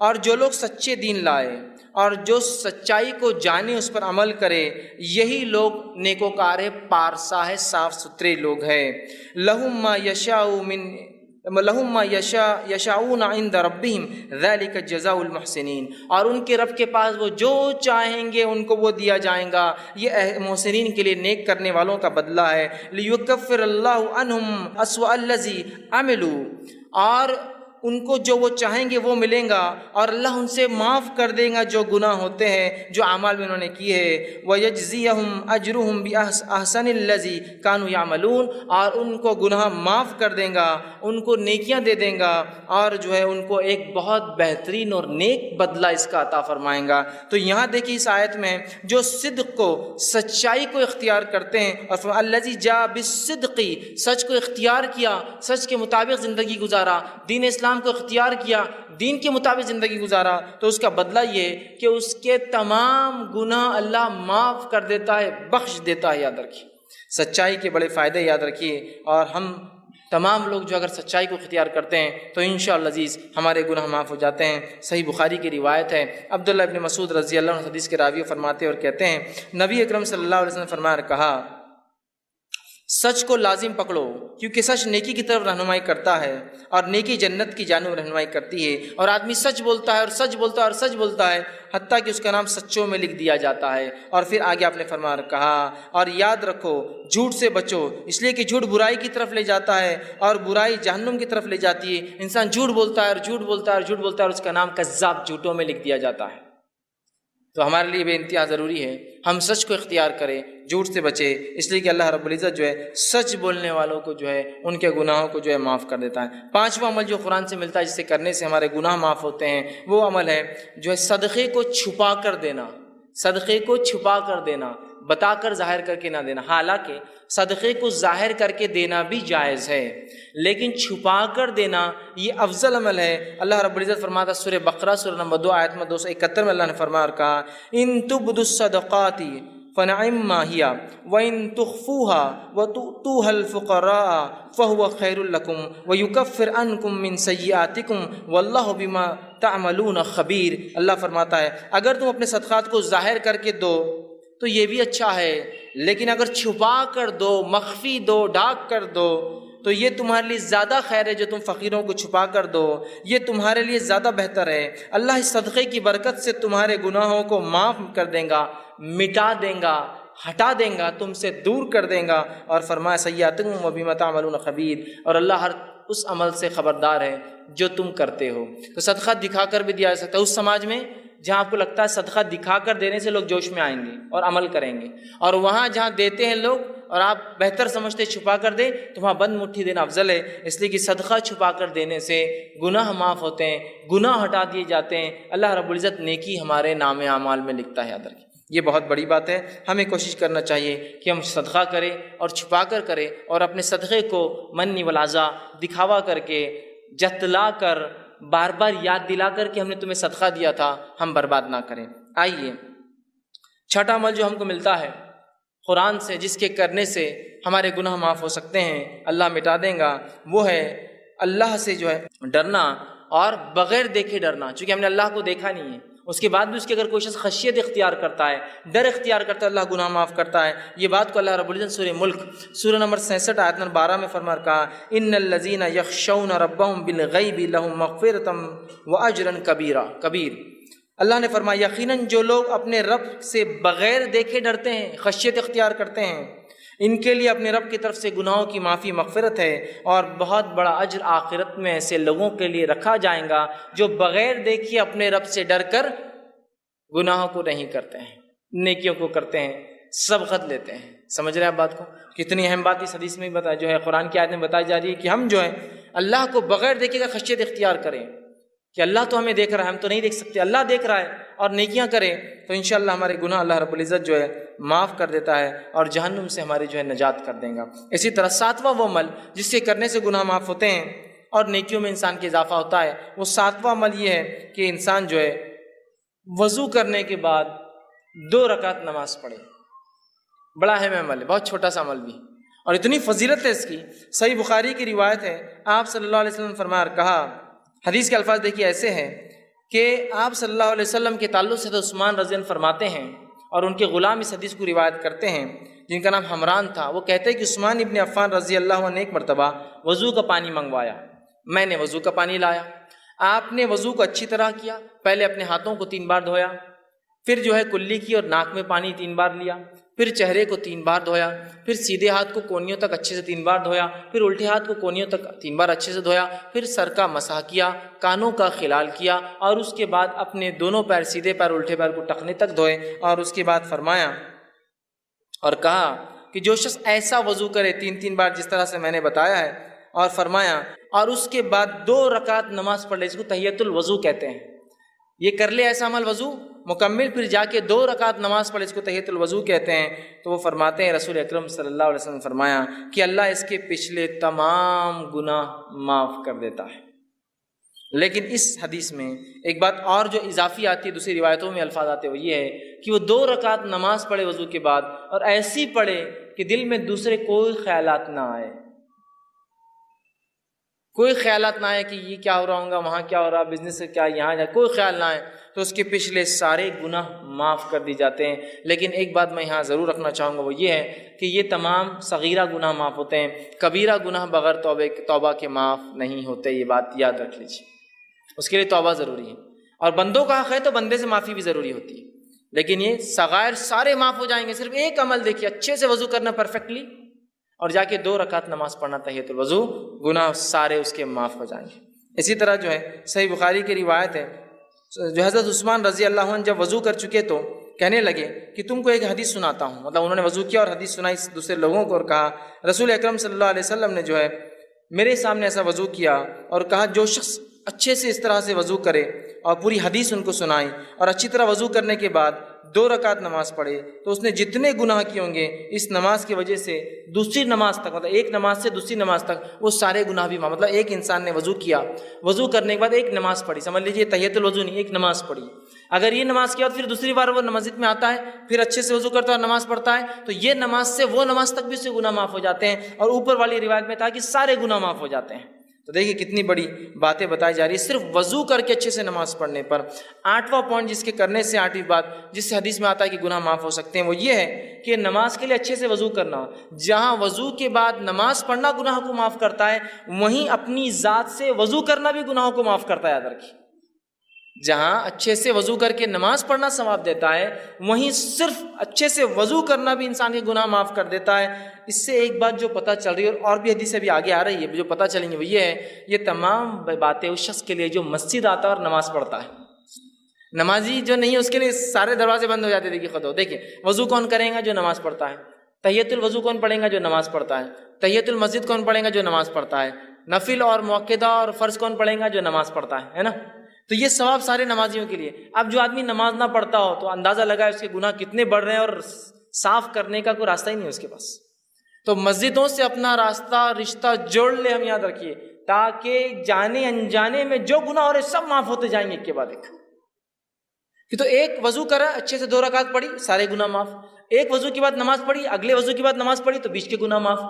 اور جو لوگ سچے دین لائے اور جو سچائی کو جانے اس پر عمل کرے یہی لوگ نیکوکار ہے، پارسا ہے، صاف ستھرے لوگ ہیں۔ لہم ما یشاؤون عند ربہم ذلک جزاء المحسنین، اور ان کے رب کے پاس وہ جو چاہیں گے ان کو وہ دیا جائیں گا، یہ محسنین کے لیے نیک کرنے والوں کا بدلہ ہے۔ لیکفر اللہ عنہم اسوأ الذی عملوا، اور ان کو جو وہ چاہیں گے وہ ملیں گا، اور اللہ ان سے معاف کر دے گا جو گناہ ہوتے ہیں جو اعمال میں انہوں نے کیے ہیں۔ وَيَجْزِيَهُمْ أَجْرُهُمْ بِأَحْسَنِ الَّذِي كَانُوا يَعْمَلُونَ، اور ان کو گناہ معاف کر دے گا، ان کو نیکیاں دے دے گا، اور جو ہے ان کو ایک بہت بہترین اور نیک بدلہ اس کا عطا فرمائیں گا۔ تو یہاں دیکھیے اس آیت میں جو صدق کو، سچائی کو اختیار کرتے ہیں، اور الَّذِي جَاءَ بِالصِّدْقِ، سچ کو اختیار کیا، سچ کے مطابق زندگی گزارا، دین اسلام کو اختیار کیا، دین کے مطابق زندگی گزارا، تو اس کا بدلہ یہ کہ اس کے تمام گناہ اللہ معاف کر دیتا ہے، بخش دیتا ہے۔ یاد رکھیے سچائی کے بڑے فائدے یاد رکھیے، اور ہم تمام لوگ جو اگر سچائی کو اختیار کرتے ہیں تو انشاءاللہ عزیز ہمارے گناہ معاف ہو جاتے ہیں۔ صحیح بخاری کی روایت ہے، عبداللہ ابن مسعود رضی اللہ عنہ حدیث کے راوی فرماتے اور کہتے ہیں نبی اکرم صلی اللہ علیہ وسلم نے فرمایا اور کہا سچ کو لازم پکڑو، کیونکہ سچ نیکی کی طرف رہنمائی کرتا ہے، اور نیکی جنت کی جانب رہنمائی کرتی ہے۔ اور آدمی سچ بولتا ہے اور سچ بولتا ہے اور سچ بولتا ہے، حتیٰ کہ اس کا نام سچوں میں لکھ دیا جاتا ہے۔ اور پھر آگے آپ نے فرمایا اور کہا اور یاد رکھو جھوٹ سے بچو، اس لیے کہ جھوٹ برائی کی طرف لے جاتا ہے، اور برائی جہنم کی طرف لے جاتی ہے۔ انسان جھوٹ بولتا ہے اور جھوٹ بولتا ہے اور جھوٹ بولتا ہے، اور اس کا نام کذاب، جھوٹوں میں لکھ دیا جاتا ہے۔ تو ہمارے لیے بے انتہا ضروری ہے ہم سچ کو اختیار کریں، جھوٹ سے بچے، اس لیے کہ اللہ رب العزت جو ہے سچ بولنے والوں کو جو ہے ان کے گناہوں کو جو ہے معاف کر دیتا ہے۔ پانچواں عمل جو قرآن سے ملتا ہے جس سے کرنے سے ہمارے گناہ معاف ہوتے ہیں، وہ عمل ہے جو ہے صدقے کو چھپا کر دینا۔ صدقے کو چھپا کر دینا، بتا کر ظاہر کر کے نہ دینا۔ حالانکہ صدقے کو ظاہر کر کے دینا بھی جائز ہے، لیکن چھپا کر دینا یہ افضل عمل ہے۔ اللہ رب العزت فرماتا سورہ بقرہ سورہ نمبر 2 آیت میں 271 میں اللہ نے فرمایا اور کہا ان تبدوا الصدقات فنعما هي وان تخفوها وتؤتوها الفقراء فهو خير لكم ويكفر عنكم من سيئاتكم والله بما تعملون خبير۔ اللہ فرماتا ہے اگر تم اپنے صدقات کو ظاہر کر کے دو تو یہ بھی اچھا ہے، لیکن اگر چھپا کر دو، مخفی دو، ڈھانپ کر دو تو یہ تمہارے لیے زیادہ خیر ہے۔ جو تم فقیروں کو چھپا کر دو یہ تمہارے لیے زیادہ بہتر ہے۔ اللہ اس صدقے کی برکت سے تمہارے گناہوں کو معاف کر دے گا، مٹا دے گا، ہٹا دیں گا، تم سے دور کر دیں گا۔ اور فرمایا سیئاتکم وبما تعملون خبیر، اور اللہ ہر اس عمل سے خبردار ہے جو تم کرتے ہو۔ تو صدقہ دکھا کر بھی دیا جا سکتا ہے اس سماج میں جہاں آپ کو لگتا ہے صدقہ دکھا کر دینے سے لوگ جوش میں آئیں گے اور عمل کریں گے، اور وہاں جہاں دیتے ہیں لوگ اور آپ بہتر سمجھتے چھپا کر دیں تو وہاں بند مٹھی دینا افضل ہے، اس لیے کہ صدقہ چھپا کر دینے سے گناہ معاف ہوتے ہیں، گناہ ہٹا دیے جاتے ہیں، اللہ رب العزت نیکی ہمارے نام اعمال میں لکھتا ہے۔ یاد رکھیں یہ بہت بڑی بات ہے، ہمیں کوشش کرنا چاہیے کہ ہم صدقہ کریں اور چھپا کر کریں، اور اپنے صدقے کو منی والعزا دکھاوا کر کے، جتلا کر، بار بار یاد دلا کر کہ ہم نے تمہیں صدقہ دیا تھا، ہم برباد نہ کریں۔ آئیے چھٹا عمل جو ہم کو ملتا ہے قرآن سے، جس کے کرنے سے ہمارے گناہ معاف ہو سکتے ہیں، اللہ مٹا دیں گا، وہ ہے اللہ سے جو ہے ڈرنا، اور بغیر دیکھے ڈرنا۔ چونکہ ہم نے اللہ کو دیکھا نہیں ہے، اس کے بعد بھی اس کی اگر کوئی شخص خشیت اختیار کرتا ہے، ڈر اختیار کرتا ہے، اللہ گناہ معاف کرتا ہے۔ یہ بات کو اللہ رب العزت سورہ ملک سورہ نمبر 66 آیت نمبر 12 میں فرما کہا ان الذین یخشون ربهم بالغیب لهم مغفرۃ واجرا کبیر۔ اللہ نے فرمایا یقیناً جو لوگ اپنے رب سے بغیر دیکھے ڈرتے ہیں، خشیت اختیار کرتے ہیں، ان کے لیے اپنے رب کی طرف سے گناہوں کی معافی مغفرت ہے، اور بہت بڑا اجر آخرت میں ایسے لوگوں کے لیے رکھا جائے گا جو بغیر دیکھے اپنے رب سے ڈر کر گناہوں کو نہیں کرتے ہیں، نیکیوں کو کرتے ہیں، سبقت لیتے ہیں۔ سمجھ رہے ہیں آپ بات کو؟ کتنی اہم بات اس حدیث میں بتایا، جو ہے قرآن کی آیت میں بتائی جا رہی ہے کہ ہم جو ہے اللہ کو بغیر دیکھے کا خشیت اختیار کریں، کہ اللہ تو ہمیں دیکھ رہا ہے، ہم تو نہیں دیکھ سکتے، اللہ دیکھ رہا ہے، اور نیکیاں کریں تو انشاءاللہ ہمارے گناہ اللہ رب العزت جو ہے معاف کر دیتا ہے اور جہنم سے ہماری جو ہے نجات کر دیں گا۔ اسی طرح ساتواں وہ عمل جس کے کرنے سے گناہ معاف ہوتے ہیں اور نیکیوں میں انسان کے اضافہ ہوتا ہے، وہ ساتواں عمل یہ ہے کہ انسان جو ہے وضو کرنے کے بعد 2 رکعت نماز پڑھے۔ بڑا اہم عمل ہے، بہت چھوٹا سا عمل بھی، اور اتنی فضیلت ہے اس کی۔ صحیح بخاری کی روایت ہے، آپ صلی اللہ علیہ وسلم نے فرمایا کہا، حدیث کے الفاظ دیکھیے ایسے ہیں کہ آپ صلی اللہ علیہ وسلم کے تعلق سے عثمان رضی اللہ عنہ فرماتے ہیں، اور ان کے غلام اس حدیث کو روایت کرتے ہیں جن کا نام حمران تھا، وہ کہتے ہیں کہ عثمان ابن عفان رضی اللہ عنہ نے ایک مرتبہ وضو کا پانی منگوایا، میں نے وضو کا پانی لایا، آپ نے وضو کو اچھی طرح کیا، پہلے اپنے ہاتھوں کو 3 بار دھویا، پھر جو ہے کلی کی اور ناک میں پانی 3 بار لیا، پھر چہرے کو 3 بار دھویا، پھر سیدھے ہاتھ کو کونیوں تک اچھے سے 3 بار دھویا، پھر الٹے ہاتھ کو کونیوں تک 3 بار اچھے سے دھویا، پھر سر کا مسح کیا، کانوں کا خلال کیا، اور اس کے بعد اپنے دونوں پیر، سیدھے پیر الٹے پیر کو ٹخنے تک دھوئے، اور اس کے بعد فرمایا اور کہا کہ جو شخص ایسا وضو کرے 3 بار جس طرح سے میں نے بتایا ہے، اور فرمایا اور اس کے بعد 2 رکعت نماز پڑھ لے، اس کو تحیۃ الوضو کہتے ہیں، یہ کر لے ایسا عمل وضو مکمل، پھر جا کے 2 رکعت نماز پڑھے، اس کو تحیۃ الوضو کہتے ہیں۔ تو وہ فرماتے ہیں، رسول اکرم صلی اللہ علیہ وسلم نے فرمایا کہ اللہ اس کے پچھلے تمام گناہ معاف کر دیتا ہے۔ لیکن اس حدیث میں ایک بات اور جو اضافی آتی ہے، دوسری روایتوں میں الفاظ آتے ہیں، وہ یہ ہے کہ وہ 2 رکعت نماز پڑھے وضو کے بعد، اور ایسی پڑھے کہ دل میں دوسرے کوئی خیالات نہ آئے، کوئی خیالات نہ آئے کہ یہ کیا ہو رہا ہوگا، وہاں کیا ہو رہا، بزنس سے کیا، یہاں جائے، کوئی خیال نہ آئے، تو اس کے پچھلے سارے گناہ معاف کر دی جاتے ہیں۔ لیکن ایک بات میں یہاں ضرور رکھنا چاہوں گا، وہ یہ ہے کہ یہ تمام صغیرہ گناہ معاف ہوتے ہیں، کبیرہ گناہ بغیر توبہ کے معاف نہیں ہوتے، یہ بات یاد رکھ لیجیے، اس کے لیے توبہ ضروری ہے، اور بندوں کا حق ہے تو بندے سے معافی بھی ضروری ہوتی ہے، لیکن یہ صغائر سارے معاف ہو جائیں گے۔ صرف ایک عمل دیکھیے، اچھے سے وضو کرنا پرفیکٹلی، اور جا کے 2 رکعت نماز پڑھنا تحیۃ الوضو، گناہ سارے اس کے معاف ہو جائیں گے۔ اسی طرح جو ہے صحیح بخاری کی روایت ہے، جو حضرت عثمان رضی اللہ عنہ جب وضو کر چکے تو کہنے لگے کہ تم کو ایک حدیث سناتا ہوں، مطلب انہوں نے وضو کیا اور حدیث سنائی دوسرے لوگوں کو، اور کہا رسول اکرم صلی اللہ علیہ وسلم نے جو ہے میرے سامنے ایسا وضو کیا، اور کہا جو شخص اچھے سے اس طرح سے وضو کرے، اور پوری حدیث ان کو سنائی، اور اچھی طرح وضو کرنے کے بعد 2 رکعت نماز پڑھے، تو اس نے جتنے گناہ کیے ہوں گے اس نماز کی وجہ سے دوسری نماز تک، مطلب ایک نماز سے دوسری نماز تک وہ سارے گناہ بھی معاف۔ مطلب ایک انسان نے وضو کیا، وضو کرنے کے بعد ایک نماز پڑھی، سمجھ لیجیے تحیۃ الوضو نہیں، ایک نماز پڑھی، اگر یہ نماز کیا تو پھر دوسری بار وہ مسجد میں آتا ہے، پھر اچھے سے وضو کرتا ہے اور نماز پڑھتا ہے، تو یہ نماز سے وہ نماز تک بھی اس سے گناہ معاف ہو جاتے ہیں، اور اوپر والی روایت میں تھا کہ سارے گناہ معاف ہو جاتے ہیں۔ تو دیکھیے کتنی بڑی باتیں بتائی جا رہی ہے صرف وضو کر کے اچھے سے نماز پڑھنے پر۔ 8واں پوائنٹ جس کے کرنے سے 8ویں بات جس سے حدیث میں آتا ہے کہ گناہ معاف ہو سکتے ہیں، وہ یہ ہے کہ نماز کے لیے اچھے سے وضو کرنا۔ جہاں وضو کے بعد نماز پڑھنا گناہ کو معاف کرتا ہے، وہیں اپنی ذات سے وضو کرنا بھی گناہوں کو معاف کرتا ہے، یاد رکھیے۔ جہاں اچھے سے وضو کر کے نماز پڑھنا ثواب دیتا ہے، وہیں صرف اچھے سے وضو کرنا بھی انسان کے گناہ معاف کر دیتا ہے۔ اس سے ایک بات جو پتہ چل رہی ہے، اور بھی حدیث ابھی آگے آ رہی ہے جو پتہ چلیں گے، وہ یہ ہے یہ تمام باتیں اس شخص کے لیے جو مسجد آتا ہے اور نماز پڑھتا ہے۔ نمازی جو نہیں ہے اس کے لیے سارے دروازے بند ہو جاتے ہیں۔ دیکھیے خود دیکھیں وضو کون کرے گا؟ جو نماز پڑھتا ہے۔ تحیۃ الوضو کون پڑھے گا؟ جو نماز پڑھتا ہے۔ تحیۃ المسجد کون پڑھے گا؟ جو نماز پڑھتا ہے۔ نفل اور مؤکدہ اور فرض کون پڑھے گا؟ جو نماز پڑھتا ہے نا؟ تو یہ ثواب سارے نمازیوں کے لیے۔ اب جو آدمی نماز نہ پڑھتا ہو تو اندازہ لگائے اس کے گناہ کتنے بڑھ رہے ہیں، اور صاف کرنے کا کوئی راستہ ہی نہیں ہے اس کے پاس۔ تو مسجدوں سے اپنا رشتہ جوڑ لے، ہم یاد رکھیے، تاکہ جانے انجانے میں جو گناہ ہو رہے سب معاف ہوتے جائیں گے ایک کے بعد ایک۔ کہ تو ایک وضو کرا، اچھے سے 2 رکعت پڑھی، سارے گناہ معاف۔ ایک وضو کے بعد نماز پڑھی، اگلے وضو کے بعد نماز پڑھی تو بیچ کے گناہ معاف۔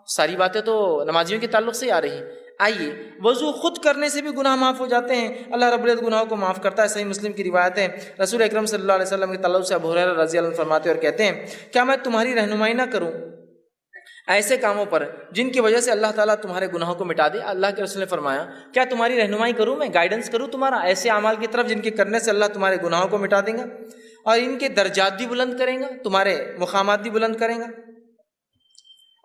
ساری باتیں تو نمازیوں کے تعلق سے آ رہی ہیں۔ آئیے وضو خود کرنے سے بھی گناہ معاف ہو جاتے ہیں، اللہ رب العزت گناہوں کو معاف کرتا ہے۔ صحیح مسلم کی روایت ہے، رسول اکرم صلی اللہ علیہ وسلم کے تعلق سے ابو ہریرہ رضی اللہ عنہ فرماتے اور کہتے ہیں، کیا میں تمہاری رہنمائی نہ کروں ایسے کاموں پر جن کی وجہ سے اللہ تعالیٰ تمہارے گناہوں کو مٹا دے؟ اللہ کے رسول نے فرمایا، کیا تمہاری رہنمائی کروں، میں گائیڈنس کروں تمہارا ایسے اعمال کی طرف جن کے کرنے سے اللہ تمہارے گناہوں کو مٹا دے گا اور ان کے درجات بھی بلند کریں گا، تمہارے مقامات بھی بلند کریں گا؟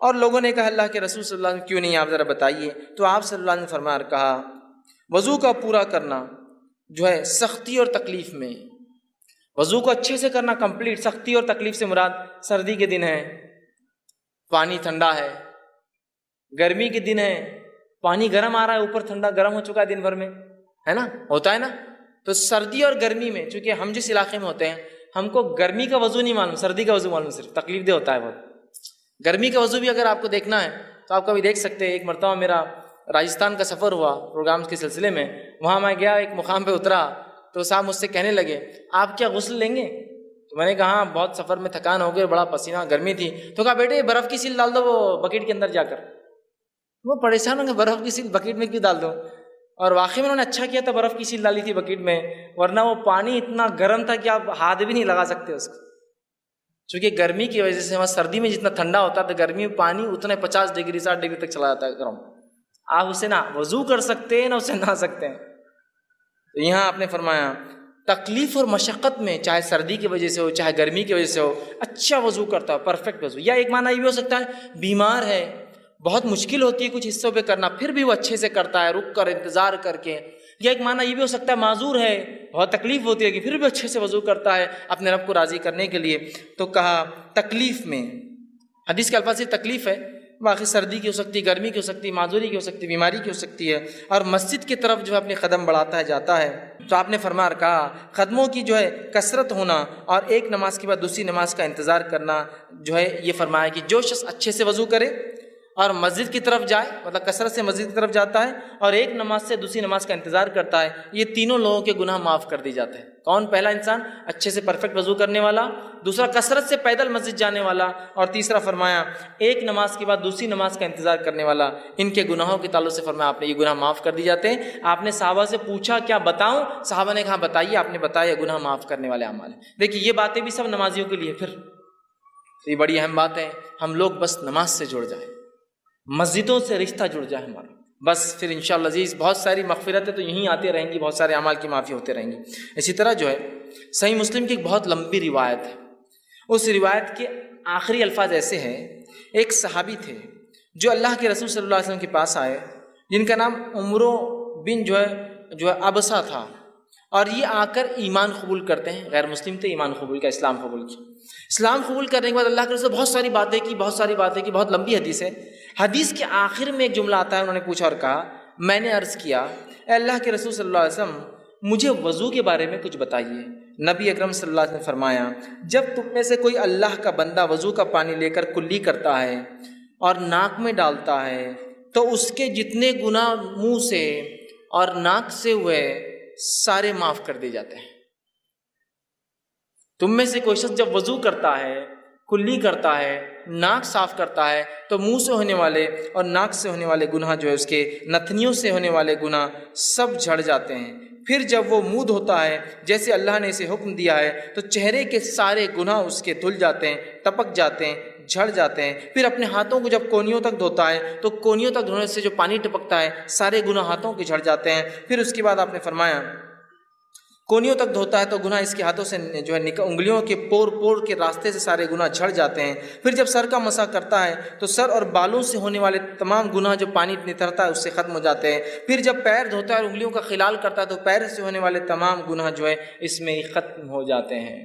اور لوگوں نے کہا اللہ کے رسول صلی اللہ علیہ وسلم کیوں نہیں، آپ ذرا بتائیے۔ تو آپ صلی اللہ علیہ وسلم نے فرمایا اور کہا، وضو کا پورا کرنا جو ہے سختی اور تکلیف میں، وضو کو اچھے سے کرنا کمپلیٹ، سختی اور تکلیف سے مراد سردی کے دن ہے، پانی ٹھنڈا ہے، گرمی کے دن ہے، پانی گرم آ رہا ہے، اوپر ٹھنڈا گرم ہو چکا ہے دن بھر میں، ہے نا، ہوتا ہے نا، تو سردی اور گرمی میں، چونکہ ہم جس علاقے میں ہوتے ہیں ہم کو گرمی کا وضو نہیں معلوم، سردی کا وضو معلوم، صرف تکلیف دہ ہوتا ہے بہت۔ گرمی کا وضو بھی اگر آپ کو دیکھنا ہے تو آپ کبھی دیکھ سکتے ہیں۔ ایک مرتبہ میرا راجستھان کا سفر ہوا پروگرام کے سلسلے میں، وہاں میں گیا، ایک مقام پہ اترا تو صاحب مجھ سے کہنے لگے آپ کیا غسل لیں گے؟ تو میں نے کہا بہت سفر میں تھکان ہو گئی، بڑا پسینہ، گرمی تھی۔ تو کہا بیٹے برف کی سیل ڈال دو وہ بکیٹ کے اندر جا کر۔ وہ پریشان ہوں گے برف کی سیل بکیٹ میں کیوں ڈال دو؟ اور واقعی میں انہوں نے اچھا کیا تھا، برف کی سیل ڈالی تھی بکیٹ میں، ورنہ وہ پانی اتنا گرم تھا کہ آپ ہاتھ بھی نہیں لگا سکتے اس کو، چونکہ گرمی کی وجہ سے وہاں سردی میں جتنا ٹھنڈا ہوتا ہے تو گرمی میں پانی اتنے 50 ڈگری 60 ڈگری تک چلا جاتا ہے گرم، آپ اسے نہ وضو کر سکتے ہیں نہ اسے نہا سکتے ہیں۔ تو یہاں آپ نے فرمایا تکلیف اور مشقت میں، چاہے سردی کی وجہ سے ہو چاہے گرمی کی وجہ سے ہو، اچھا وضو کرتا ہے، پرفیکٹ وضو۔ یا ایک معنی یہ بھی ہو سکتا ہے بیمار ہے، بہت مشکل ہوتی ہے کچھ حصوں پہ کرنا، پھر بھی وہ اچھے سے کرتا ہے رک کر انتظار کر کے۔ یا ایک معنی یہ بھی ہو سکتا ہے معذور ہے، بہت تکلیف ہوتی ہے کہ پھر بھی اچھے سے وضو کرتا ہے اپنے رب کو راضی کرنے کے لیے۔ تو کہا تکلیف میں، حدیث کے الفاظ سے تکلیف ہے، باقی سردی کی ہو سکتی ہے، گرمی کی ہو سکتی ہے، معذوری کی ہو سکتی ہے، بیماری کی ہو سکتی ہے، اور مسجد کی طرف جو ہے اپنے قدم بڑھاتا ہے جاتا ہے۔ تو آپ نے فرمایا کہا قدموں کی جو ہے کثرت ہونا اور ایک نماز کے بعد دوسری نماز کا انتظار کرنا، جو ہے یہ فرمایا کہ جو شخص اچھے سے وضو کرے اور مسجد کی طرف جائے، مطلب کثرت سے مسجد کی طرف جاتا ہے اور ایک نماز سے دوسری نماز کا انتظار کرتا ہے، یہ تینوں لوگوں کے گناہ معاف کر دی جاتے ہیں۔ کون؟ پہلا انسان اچھے سے پرفیکٹ وضو کرنے والا، دوسرا کثرت سے پیدل مسجد جانے والا، اور تیسرا فرمایا ایک نماز کے بعد دوسری نماز کا انتظار کرنے والا۔ ان کے گناہوں کے تعلق سے فرمایا آپ نے یہ گناہ معاف کر دی جاتے ہیں۔ آپ نے صحابہ سے پوچھا کیا بتاؤں؟ صحابہ نے کہا بتائیے، آپ نے بتایا گناہ معاف کرنے والے اعمال ہیں۔ دیکھیے یہ باتیں بھی سب نمازیوں کے لیے، پھر یہ بڑی اہم بات ہے، ہم لوگ بس نماز سے جڑ جائیں، مسجدوں سے رشتہ جڑ جائے ہمارا، بس پھر انشاءاللہ عزیز بہت ساری مغفرتیں تو یہیں آتی رہیں گی، بہت سارے اعمال کی معافی ہوتے رہیں گی۔ اسی طرح جو ہے صحیح مسلم کی ایک بہت لمبی روایت ہے، اس روایت کے آخری الفاظ ایسے ہیں، ایک صحابی تھے جو اللہ کے رسول صلی اللہ علیہ وسلم کے پاس آئے، جن کا نام عمرو بن جو ہے ابسا تھا، اور یہ آ کر ایمان قبول کرتے ہیں، غیر مسلم تھے، ایمان قبول کیا، اسلام قبول کیا۔ اسلام قبول کرنے کے بعد اللہ کے رسول بہت ساری باتیں کی، بہت لمبی حدیث ہے۔ حدیث کے آخر میں ایک جملہ آتا ہے، انہوں نے پوچھا اور کہا میں نے عرض کیا اے اللہ کے رسول صلی اللہ علیہ وسلم مجھے وضو کے بارے میں کچھ بتائیے۔ نبی اکرم صلی اللہ علیہ وسلم نے فرمایا جب تم میں سے کوئی اللہ کا بندہ وضو کا پانی لے کر کلی کرتا ہے اور ناک میں ڈالتا ہے تو اس کے جتنے گناہ منہ سے اور ناک سے ہوئے سارے معاف کر دیے جاتے ہیں۔ تم میں سے کوئی شخص جب وضو کرتا ہے، کلی کرتا ہے، ناک صاف کرتا ہے تو منہ سے ہونے والے اور ناک سے ہونے والے گناہ جو ہے اس کے نتنیوں سے ہونے والے گناہ سب جھڑ جاتے ہیں۔ پھر جب وہ منہ دھوتا ہے جیسے اللہ نے اسے حکم دیا ہے تو چہرے کے سارے گناہ اس کے دھل جاتے ہیں، ٹپک جاتے ہیں، جھڑ جاتے ہیں۔ پھر اپنے ہاتھوں کو جب کونیوں تک دھوتا ہے تو کونیوں تک دھونے سے جو پانی ٹپکتا ہے سارے گناہ ہاتھوں کے جھڑ جاتے ہیں۔ پھر اس کے بعد آپ نے فرمایا کونیوں تک دھوتا ہے تو گناہ اس کے ہاتھوں سے جو ہے انگلیوں کے پور کے راستے سے سارے گناہ جھڑ جاتے ہیں۔ پھر جب سر کا مسح کرتا ہے تو سر اور بالوں سے ہونے والے تمام گناہ جو پانی نترتا ہے اس سے ختم ہو جاتے ہیں۔ پھر جب پیر دھوتا ہے اور انگلیوں کا خلال کرتا ہے تو پیر سے ہونے والے تمام گناہ جو ہے اس میں ختم ہو جاتے ہیں۔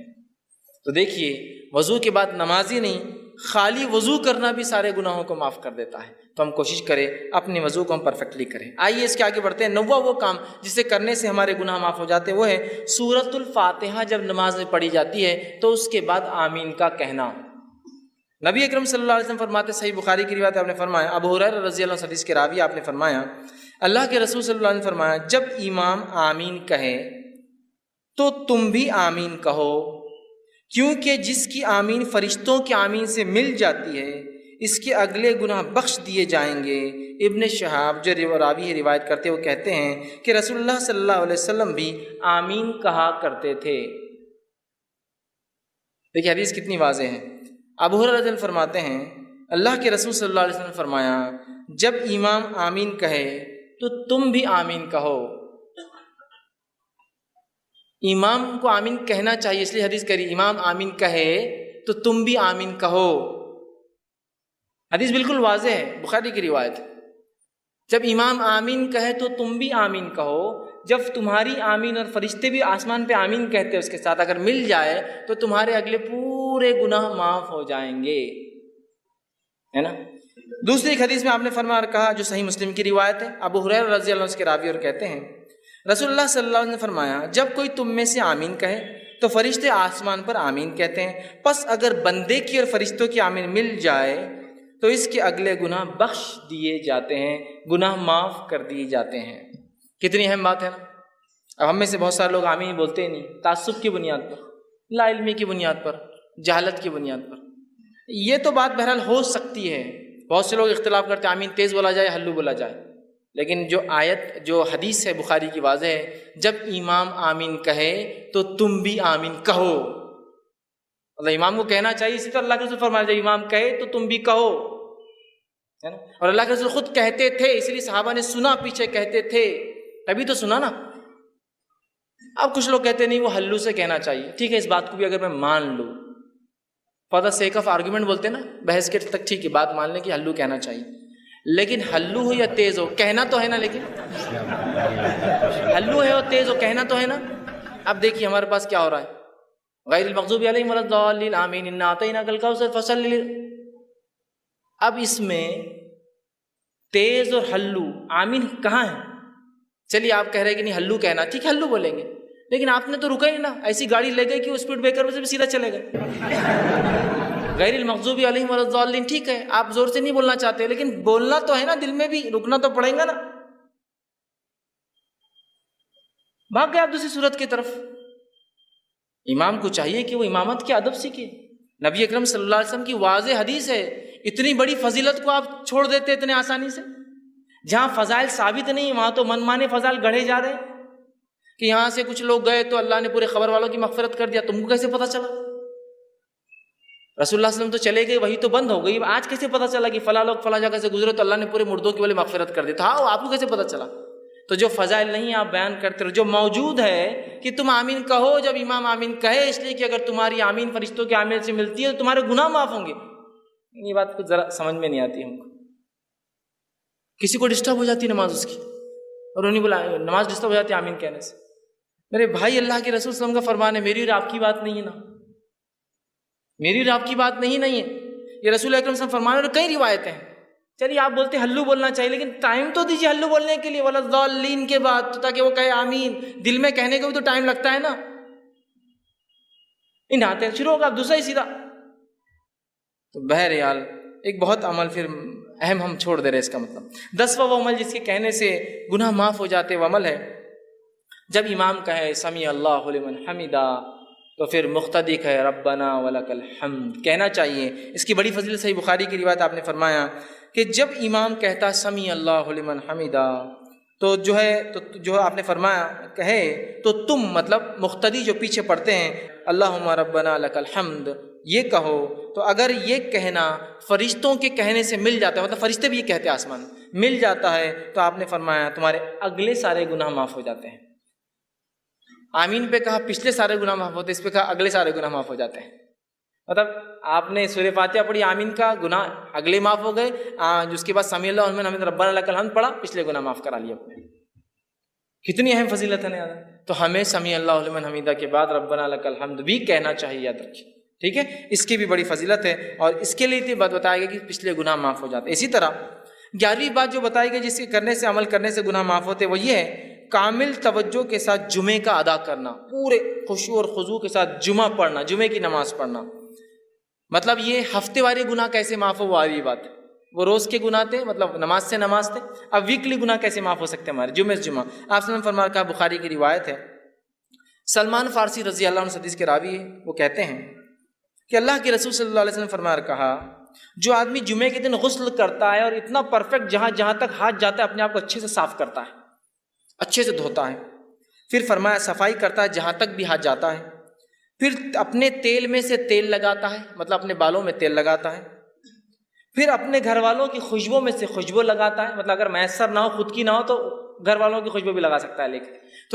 تو دیکھیے وضو کے بعد نمازی نہیں، خالی وضو کرنا بھی سارے گناہوں کو معاف کر دیتا ہے۔ تو ہم کوشش کریں اپنے وضو کو ہم پرفیکٹلی کریں۔ آئیے اس کے آگے بڑھتے ہیں۔ نواں وہ کام جسے کرنے سے ہمارے گناہ معاف ہو جاتے ہیں وہ ہے سورۃ الفاتحہ جب نماز میں پڑھی جاتی ہے تو اس کے بعد آمین کا کہنا۔ نبی اکرم صلی اللہ علیہ وسلم فرماتے، صحیح بخاری کی روایت آپ نے فرمایا، ابو ہریرہ رضی اللہ عنہ حدیث کے راوی آپ نے فرمایا اللہ کے رسول صلی اللہ علیہ وسلم فرمایا جب امام آمین کہے تو تم بھی آمین کہو، کیونکہ جس کی آمین فرشتوں کی آمین سے مل جاتی ہے اس کے اگلے گناہ بخش دیے جائیں گے۔ ابن شہاب جو راوی روایت کرتے وہ کہتے ہیں کہ رسول اللہ صلی اللہ علیہ وسلم بھی آمین کہا کرتے تھے۔ دیکھیے حدیث کتنی واضح ہے۔ ابو ہریرہ رضی اللہ عنہ فرماتے ہیں اللہ کے رسول صلی اللہ علیہ وسلم نے فرمایا جب امام آمین کہے تو تم بھی آمین کہو۔ امام کو آمین کہنا چاہیے، اس لیے حدیث کری امام آمین کہے تو تم بھی آمین کہو۔ حدیث بالکل واضح ہے، بخاری کی روایت۔ جب امام آمین کہے تو تم بھی آمین کہو، جب تمہاری آمین اور فرشتے بھی آسمان پہ آمین کہتے ہیں اس کے ساتھ اگر مل جائے تو تمہارے اگلے پورے گناہ معاف ہو جائیں گے، ہے نا۔ دوسری ایک حدیث میں آپ نے فرمایا اور کہا جو صحیح مسلم کی روایت ہے، ابو ہریرہ رضی اللہ عنہ کے راوی اور کہتے ہیں رسول اللہ صلی اللہ علیہ وسلم نے فرمایا جب کوئی تم میں سے آمین کہے تو فرشتے آسمان پر آمین کہتے ہیں، پس اگر بندے کی اور فرشتوں کی آمین مل جائے تو اس کے اگلے گناہ بخش دیے جاتے ہیں، گناہ معاف کر دیے جاتے ہیں۔ کتنی اہم بات ہے نا۔ اب ہم میں سے بہت سارے لوگ آمین بولتے ہی نہیں، تعصب کی بنیاد پر، لا علمی کی بنیاد پر، جہالت کی بنیاد پر۔ یہ تو بات بہرحال ہو سکتی ہے، بہت سے لوگ اختلاف کرتے ہیں آمین تیز بولا جائے ہلو بولا جائے، لیکن جو آیت جو حدیث ہے بخاری کی واضح ہے، جب امام آمین کہے تو تم بھی آمین کہو۔ اللہ امام کو کہنا چاہیے، اسی طرح اللہ کے رسول فرمایا جب امام کہے تو تم بھی کہو، ہے نا۔ اور اللہ کے رسول خود کہتے تھے، اس لیے صحابہ نے سنا، پیچھے کہتے تھے تبھی تو سنا نا۔ اب کچھ لوگ کہتے نہیں وہ ہلو سے کہنا چاہیے، ٹھیک ہے، اس بات کو بھی اگر میں مان لوں، for the sake of argument بولتے ہیں نا، بحث کے تک ٹھیک ہے، بات مان لیں کہ ہلو کہنا چاہیے، لیکن ہلو ہو یا تیز ہو کہنا تو ہے نا، لیکن ہلو ہے اور تیز ہو کہنا تو ہے نا۔ اب دیکھیے ہمارے پاس کیا ہو رہا ہے، غیر المغضوب علیہم ولا الضالین آمین انا اعطیناک الکوثر فصلی۔ اب اس میں تیز اور ہلو آمین کہاں ہے؟ چلیے آپ کہہ رہے کہ نہیں ہلو کہنا، ٹھیک ہے ہلو بولیں گے، لیکن آپ نے تو رکا ہی نا، ایسی گاڑی لے گئی کہ وہ اسپیڈ بریکر سے بھی سیدھا چلے گئے۔ غیر المغضوب علیہم ولا الضالین، ٹھیک ہے آپ زور سے نہیں بولنا چاہتے، لیکن بولنا تو ہے نا، دل میں بھی رکنا تو پڑے گا نا۔ بھاگ گئے آپ دوسری صورت کی طرف۔ امام کو چاہیے کہ وہ امامت کے ادب سیکھے۔ نبی اکرم صلی اللہ علیہ وسلم کی واضح حدیث ہے، اتنی بڑی فضیلت کو آپ چھوڑ دیتے اتنے آسانی سے۔ جہاں فضائل ثابت نہیں وہاں تو من مانے فضائل گڑھے جا رہے ہیں، کہ یہاں سے کچھ لوگ گئے تو اللہ نے پورے خبر والوں کی مغفرت کر دیا، تم کو کیسے پتا چلا؟ رسول اللہ صلی اللہ علیہ وسلم تو چلے گئے، وہی تو بند ہو گئی، آج کیسے پتا چلا کہ فلاں لوگ فلاں جگہ سے گزرے تو اللہ نے پورے مردوں کی والے مغفرت کر دی؟ تھا آپ کو کیسے پتا چلا؟ تو جو فضائل نہیں آپ بیان کرتے رہو، جو موجود ہے کہ تم آمین کہو جب امام آمین کہے، اس لیے کہ اگر تمہاری آمین فرشتوں کے آمین سے ملتی ہے تو تمہارے گناہ معاف ہوں گے۔ یہ بات کچھ ذرا سمجھ میں نہیں آتی ہم کو۔ کسی کو ڈسٹرب ہو جاتی نماز اس کی، اور انہیں بولا نماز ڈسٹرب ہو جاتی ہے آمین کہنے سے۔ میرے بھائی اللہ کے رسول صلی اللہ علیہ وسلم کا فرمان ہے، میری اور آپ کی بات نہیں ہے نا، میری اور آپ کی بات نہیں ہے، یہ رسول اکرم صلی اللہ علیہ وسلم فرمان ہے، اور کئی روایتیں ہیں۔ چلیے آپ بولتے ہلو بولنا چاہیے، لیکن ٹائم تو دیجیے ہلو بولنے کے لیے، ولا الضالین کے بعد، تاکہ وہ کہے آمین۔ دل میں کہنے کو بھی تو ٹائم لگتا ہے نا۔ ان آتے شروع ہوگا آپ دوسرا ہی سیدھا۔ تو بہرحال ایک بہت عمل پھر اہم ہم چھوڑ دے رہے، اس کا مطلب 10واں وہ عمل جس کے کہنے سے گناہ معاف ہو جاتے، وہ عمل ہے جب امام کہے سمیع اللہ لمن حمدہ تو پھر مقتدی کہے ربنا ولک الحمد کہنا چاہیے۔ اس کی بڑی فضیلت صحیح بخاری کی روایت آپ نے فرمایا کہ جب امام کہتا سمیع اللہ لمن حمدہ تو جو آپ نے فرمایا کہے تو تم مطلب مقتدی جو پیچھے پڑھتے ہیں اللہم ربنا لک الحمد یہ کہو، تو اگر یہ کہنا فرشتوں کے کہنے سے مل جاتا ہے، مطلب فرشتے بھی یہ کہتے ہیں آسمان مل جاتا ہے، تو آپ نے فرمایا تمہارے اگلے سارے گناہ معاف ہو جاتے ہیں۔ آمین پہ کہا پچھلے سارے گناہ معاف ہوتے ہیں، اس پہ کہا اگلے سارے گناہ معاف ہو جاتے ہیں۔ مطلب آپ نے سورہ فاتحہ پڑھی، آمین کا گناہ اگلے معاف ہو گئے، جس کے بعد سمیع اللہ لمن حمدہ ربنا لک الحمد پڑھا، پچھلے گناہ معاف کرا لیا۔ کتنی اہم فضیلت ہے نا، تو ہمیں سمیع اللہ لمن حمدہ کے بعد ربنا لک الحمد بھی کہنا چاہیے، یاد رکھیے، ٹھیک ہے۔ اس کی بھی بڑی فضیلت ہے، اور اس کے لیے بات بتایا گیا کہ پچھلے گناہ معاف ہو جاتے ہیں۔ اسی طرح 11ویں بات جو بتائی گئی جس کے کرنے سے عمل کرنے سے گناہ معاف ہوتے، وہ یہ ہے کامل توجہ کے ساتھ جمعے کا ادا کرنا، پورے خشوع اور خضوع کے ساتھ جمعہ پڑھنا، جمعے کی نماز پڑھنا۔ مطلب یہ ہفتے والے گناہ کیسے معاف ہو وہ آئی بات ہے، وہ روز کے گناہ تھے، مطلب نماز سے نماز تھے، اب ویکلی گناہ کیسے معاف ہو سکتے ہمارے جمعے سے جمعہ۔ آپ نے فرمایا کہا، بخاری کی روایت ہے، سلمان فارسی رضی اللہ عنہ حدیث کے راوی ہے، وہ کہتے ہیں کہ اللہ کے رسول صلی اللہ علیہ وسلم فرمایا کہا، جو آدمی جمعے کے دن غسل کرتا ہے اور اتنا پرفیکٹ جہاں جہاں تک ہاتھ جاتا ہے اپنے آپ کو اچھے سے صاف کرتا ہے، اچھے سے دھوتا ہے، پھر فرمایا صفائی کرتا ہے جہاں تک بھی ہاتھ جاتا ہے، پھر اپنے تیل میں سے تیل لگاتا ہے، مطلب اپنے بالوں میں تیل لگاتا ہے، پھر اپنے گھر والوں کی خوشبو میں سے خوشبو لگاتا ہے، مطلب اگر میسر نہ ہو خود کی نہ ہو تو گھر والوں کی خوشبو بھی لگا سکتا ہے،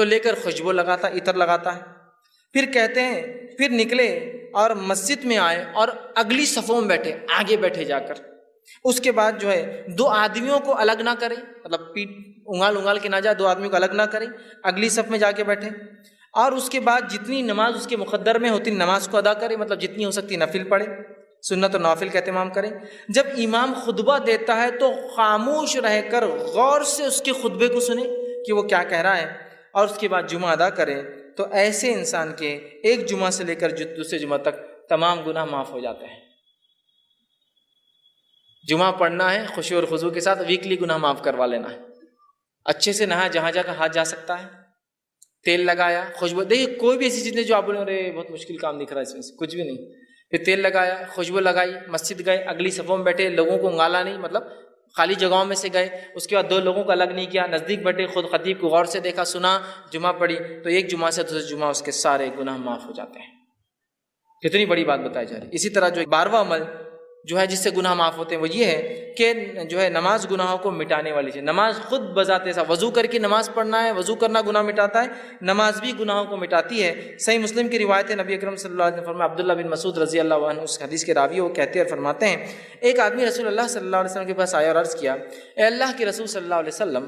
لے کر خوشبو لگاتا ہے، عطر لگاتا ہے، پھر کہتے ہیں پھر نکلے اور مسجد میں آئے اور اگلی صفوں میں بیٹھے، آگے بیٹھے جا کر، اس کے بعد جو ہے دو آدمیوں کو الگ نہ کرے، مطلب پیٹ انگال کے نہ جائے، دو آدمیوں کو الگ نہ کرے، اگلی صف میں جا کے بیٹھے، اور اس کے بعد جتنی نماز اس کے مقدر میں ہوتی نماز کو ادا کرے، مطلب جتنی ہو سکتی نفل پڑھے، سنت و نوافل کا اہتمام کریں۔ جب امام خطبہ دیتا ہے تو خاموش رہ کر غور سے اس کے خطبے کو سنیں کہ وہ کیا کہہ رہا ہے، اور اس کے بعد جمعہ ادا کرے تو ایسے انسان کے ایک جمعہ سے لے کر دوسرے جمعہ تک تمام گناہ معاف ہو جاتے ہیں۔ جمعہ پڑھنا ہے خشوع اور خضوع کے ساتھ، ویکلی گناہ معاف کروا لینا ہے، اچھے سے نہا، جہاں جا کر ہاتھ جا سکتا ہے، تیل لگایا، خوشبو، دیکھیے کوئی بھی ایسی چیزیں جو آپ بولیں ارے بہت مشکل کام دکھ رہا ہے اس میں سے، کچھ بھی نہیں، پھر تیل لگایا، خوشبو لگائی، مسجد گئے، اگلی صفوں میں بیٹھے، لوگوں کو انگالا نہیں، مطلب خالی جگہوں میں سے گئے، اس کے بعد دو لوگوں کو الگ نہیں کیا، نزدیک بیٹھے، خود خطیب کو غور سے دیکھا، سنا، جمعہ پڑھی، تو ایک جمعہ سے دوسرے جمعہ اس کے سارے گناہ معاف ہو جاتے ہیں۔ کتنی بڑی بات بتائی جا رہی ہے۔ اسی طرح جو 12واں عمل جو ہے جس سے گناہ معاف ہوتے ہیں وہ یہ ہے کہ جو ہے نماز گناہوں کو مٹانے والی چیز۔ نماز خود بذات ایسا، وضو کر کے نماز پڑھنا ہے، وضو کرنا گناہ مٹاتا ہے، نماز بھی گناہوں کو مٹاتی ہے۔ صحیح مسلم کی روایت ہے، نبی اکرم صلی اللہ علیہ وسلم فرمایا، عبداللہ بن مسعود رضی اللہ عنہ اس حدیث کے راوی، وہ کہتے اور فرماتے ہیں، ایک آدمی رسول اللہ صلی اللہ علیہ وسلم کے پاس آیا اور عرض کیا، اے اللہ کے رسول صلی اللہ علیہ وسلم،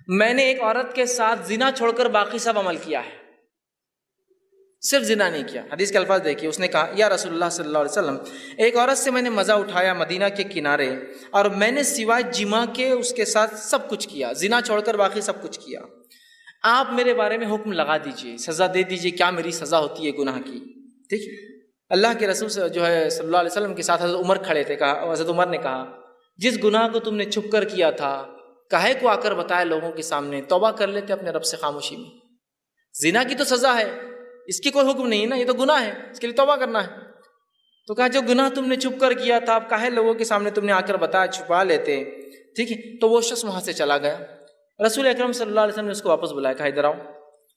میں نے ایک عورت کے ساتھ زنا چھوڑ کر باقی سب عمل کیا ہے، صرف زنا نہیں کیا۔ حدیث کے الفاظ دیکھیے، اس نے کہا، یا رسول اللہ صلی اللہ علیہ وسلم، ایک عورت سے میں نے مزہ اٹھایا مدینہ کے کنارے، اور میں نے سوائے جماع کے اس کے ساتھ سب کچھ کیا، زنا چھوڑ کر باقی سب کچھ کیا، آپ میرے بارے میں حکم لگا دیجئے، سزا دے دیجئے، کیا میری سزا ہوتی ہے گناہ کی؟ ٹھیک ہے، اللہ کے رسول جو ہے صلی اللہ علیہ وسلم کے ساتھ حضرت عمر کھڑے تھے، کہا، حضرت عمر نے کہا، جس گناہ کو تم نے چھپ کر کیا تھا کاہے کو آ کر بتایا لوگوں کے سامنے، توبہ کر لیتے اپنے رب سے خاموشی میں۔ زنا کی تو سزا ہے، اس کی کوئی حکم نہیں ہے نا، یہ تو گناہ ہے، اس کے لیے توبہ کرنا ہے۔ تو کہا جو گناہ تم نے چھپ کر کیا تھا، اب کاہے لوگوں کے سامنے تم نے آ کر بتایا، چھپا لیتے، ٹھیک ہے۔ تو وہ شخص وہاں سے چلا گیا، رسول اکرم صلی اللہ علیہ وسلم نے اس کو واپس بلایا، کہا ادھر آؤ۔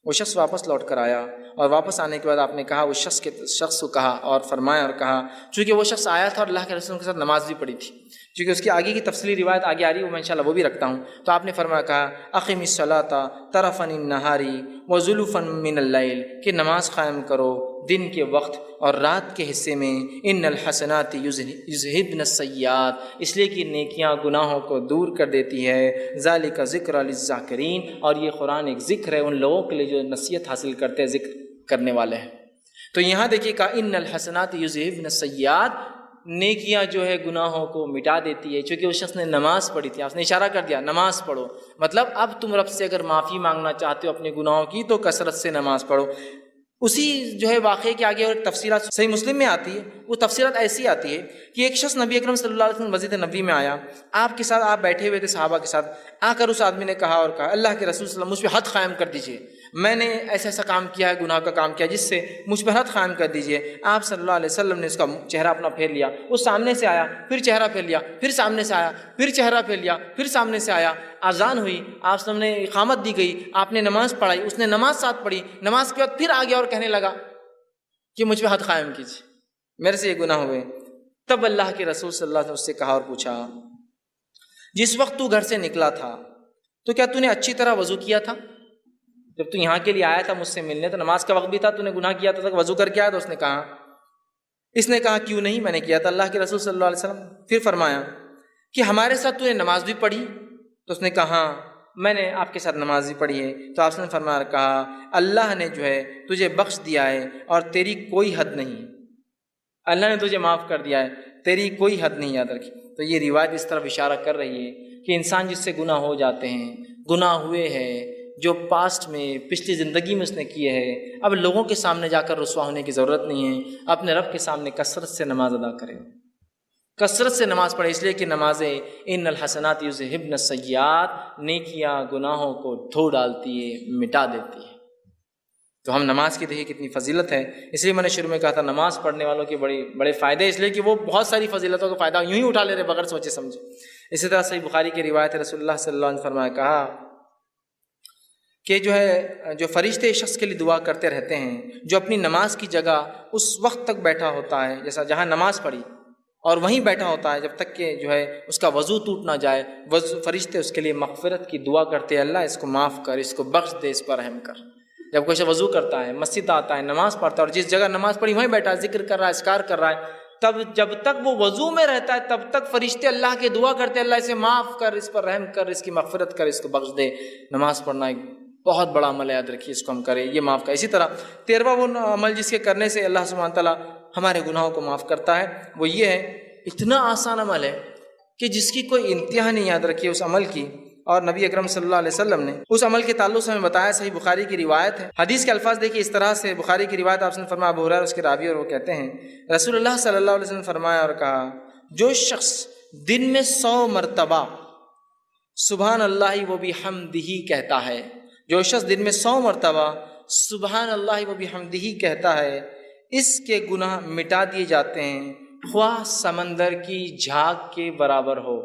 وہ شخص واپس لوٹ کر آیا، اور واپس آنے کے بعد آپ نے کہا، اس شخص کو کہا اور فرمایا اور کہا، چونکہ وہ شخص آیا تھا اور اللہ کے رسول کے ساتھ نماز بھی پڑھی تھی، چونکہ اس کی آگے کی تفصیلی روایت آگے آ رہی ہے، وہ میں انشاءاللہ وہ بھی رکھتا ہوں، تو آپ نے فرمایا، کہا اقم الصلاۃ طرفا النہار وزلفا من اللیل، کہ نماز قائم کرو دن کے وقت اور رات کے حصے میں، ان الحسنات یذہبن السیئات، اس لیے کہ نیکیاں گناہوں کو دور کر دیتی ہے، ذالک ذکر للذاکرین، اور یہ قرآن ایک ذکر ہے ان لوگوں کے لیے جو نصیحت حاصل کرتے ہیں، ذکر کرنے والے ہیں۔ تو یہاں دیکھیے کہا ان الحسنات یذہبن السیئات، نیکیاں جو ہے گناہوں کو مٹا دیتی ہے، چونکہ اس شخص نے نماز پڑھی تھی، آپ نے اشارہ کر دیا نماز پڑھو، مطلب اب تم رب سے اگر معافی مانگنا چاہتے ہو اپنے گناہوں کی تو کثرت سے نماز پڑھو۔ اسی جو ہے واقعے کے آگے اور تفسیرات صحیح مسلم میں آتی ہے، وہ تفسیرات ایسی آتی ہے کہ ایک شخص نبی اکرم صلی اللہ علیہ وسلم مسجد نبوی میں آیا، آپ کے ساتھ، آپ بیٹھے ہوئے تھے صحابہ کے ساتھ، آ کر اس آدمی نے کہا اور کہا، اللہ کے رسول صلی اللہ علیہ وسلم مجھ پہ حد قائم کر دیجئے، میں نے ایسا ایسا کام کیا ہے، گناہ کا کام کیا جس سے مجھ پہ حد قائم کر دیجئے۔ آپ صلی اللہ علیہ وسلم نے اس کا چہرہ اپنا پھیر لیا، وہ سامنے سے آیا، پھر چہرہ پھیر لیا، پھر سامنے سے آیا، پھر چہرہ پھیر لیا، پھر سامنے سے آیا، اذان ہوئی، آپ صلی اللہ علیہ وسلم نے اقامت دی گئی، آپ نے نماز پڑھائی، اس نے نماز ساتھ پڑھی، نماز کے بعد پھر آ گیا اور کہنے لگا کہ مجھ پہ حد قائم کیجیے، میرے سے یہ گناہ ہوئے۔ تب اللہ کے رسول صلی اللہ علیہ وسلم اس سے کہا اور پوچھا، جس وقت تو گھر سے نکلا تھا تو کیا تو نے اچھی طرح وضو کیا تھا؟ جب تو یہاں کے لیے آیا تھا مجھ سے ملنے، تو نماز کا وقت بھی تھا، تو نے گناہ کیا تھا، وضو کر کے آیا؟ تو اس نے کہا کیوں نہیں، میں نے کیا تھا اللہ کے رسول صلی اللہ علیہ وسلم۔ پھر فرمایا کہ ہمارے ساتھ تو نے نماز بھی پڑھی؟ تو اس نے کہا ہاں میں نے آپ کے ساتھ نماز بھی پڑھی ہے۔ تو آپ نے فرمایا، کہا اللہ نے جو ہے تجھے بخش دیا ہے اور تیری کوئی حد نہیں، اللہ نے تجھے معاف کر دیا ہے، تیری کوئی حد نہیں، یاد رکھی۔ تو یہ روایت اس طرف اشارہ کر رہی ہے کہ انسان جس سے گناہ ہو جاتے ہیں، گناہ ہوئے ہیں جو پاسٹ میں، پچھلی زندگی میں اس نے کیے ہیں، اب لوگوں کے سامنے جا کر رسوا ہونے کی ضرورت نہیں ہے، اپنے رب کے سامنے کثرت سے نماز ادا کرے، کثرت سے نماز پڑھے، اس لیے کہ نمازیں ان الحسنات یذہبن السیئات، نیکیاں گناہوں کو دھو ڈالتی ہے، مٹا دیتی ہے۔ تو ہم نماز کی دیکھیے کتنی فضیلت ہے، اس لیے میں نے شروع میں کہا تھا نماز پڑھنے والوں کے بڑے فائدے، اس لیے کہ وہ بہت ساری فضیلتوں کا فائدہ یوں ہی اٹھا لے رہے بغیر سوچے سمجھے۔ اسی طرح صحیح بخاری کی روایت ہے، رسول اللہ صلی اللہ علیہ وسلم فرمایا، کہا کہ جو فرشتے اس شخص کے لیے دعا کرتے رہتے ہیں جو اپنی نماز کی جگہ اس وقت تک بیٹھا ہوتا ہے، جیسا جہاں نماز پڑھی اور وہیں بیٹھا ہوتا ہے جب تک کہ جو ہے اس کا وضو ٹوٹ نہ جائے، فرشتے اس کے لیے مغفرت کی دعا کرتے ہیں، اللہ اس کو معاف کر، اس کو بخش دے، اس پر رحم کر۔ جب کوئی وضو کرتا ہے، مسجد آتا ہے، نماز پڑھتا ہے اور جس جگہ نماز پڑھی وہیں بیٹھا ہے، ذکر کر رہا ہے، اذکار کر رہا ہے، تب جب تک وہ وضو میں رہتا ہے تب تک فرشتے اللہ کے دعا کرتے ہیں، اللہ اسے معاف کر، اس پر رحم کر، اس کی مغفرت کر، اس کو بخش دے۔ نماز پڑھنا ایک بہت بڑا عمل ہے، یاد رکھیے، اس کو ہم کریں، یہ معاف کر۔ اسی طرح 13واں وہ عمل جس کے کرنے سے اللہ سبحانہ تعالیٰ ہمارے گناہوں کو معاف کرتا ہے، وہ یہ ہے، اتنا آسان عمل ہے کہ جس کی کوئی انتہا نہیں، یاد رکھیے اس عمل کی، اور نبی اکرم صلی اللہ علیہ وسلم نے اس عمل کے تعلق سے ہمیں بتایا. صحیح بخاری کی روایت ہے. حدیث کے الفاظ دیکھیے اس طرح سے. بخاری کی روایت آپ نے فرمایا، ابو ہریرہ اس کے راوی اور وہ کہتے ہیں رسول اللہ صلی اللہ علیہ وسلم نے فرمایا اور کہا، جو شخص دن میں 100 مرتبہ سبحان اللہ و بحمدہ کہتا ہے، جو شخص دن میں 100 مرتبہ سبحان اللہ و بحمدہ کہتا ہے، اس کے گناہ مٹا دیے جاتے ہیں، خواہ سمندر کی جھاگ کے برابر ہو.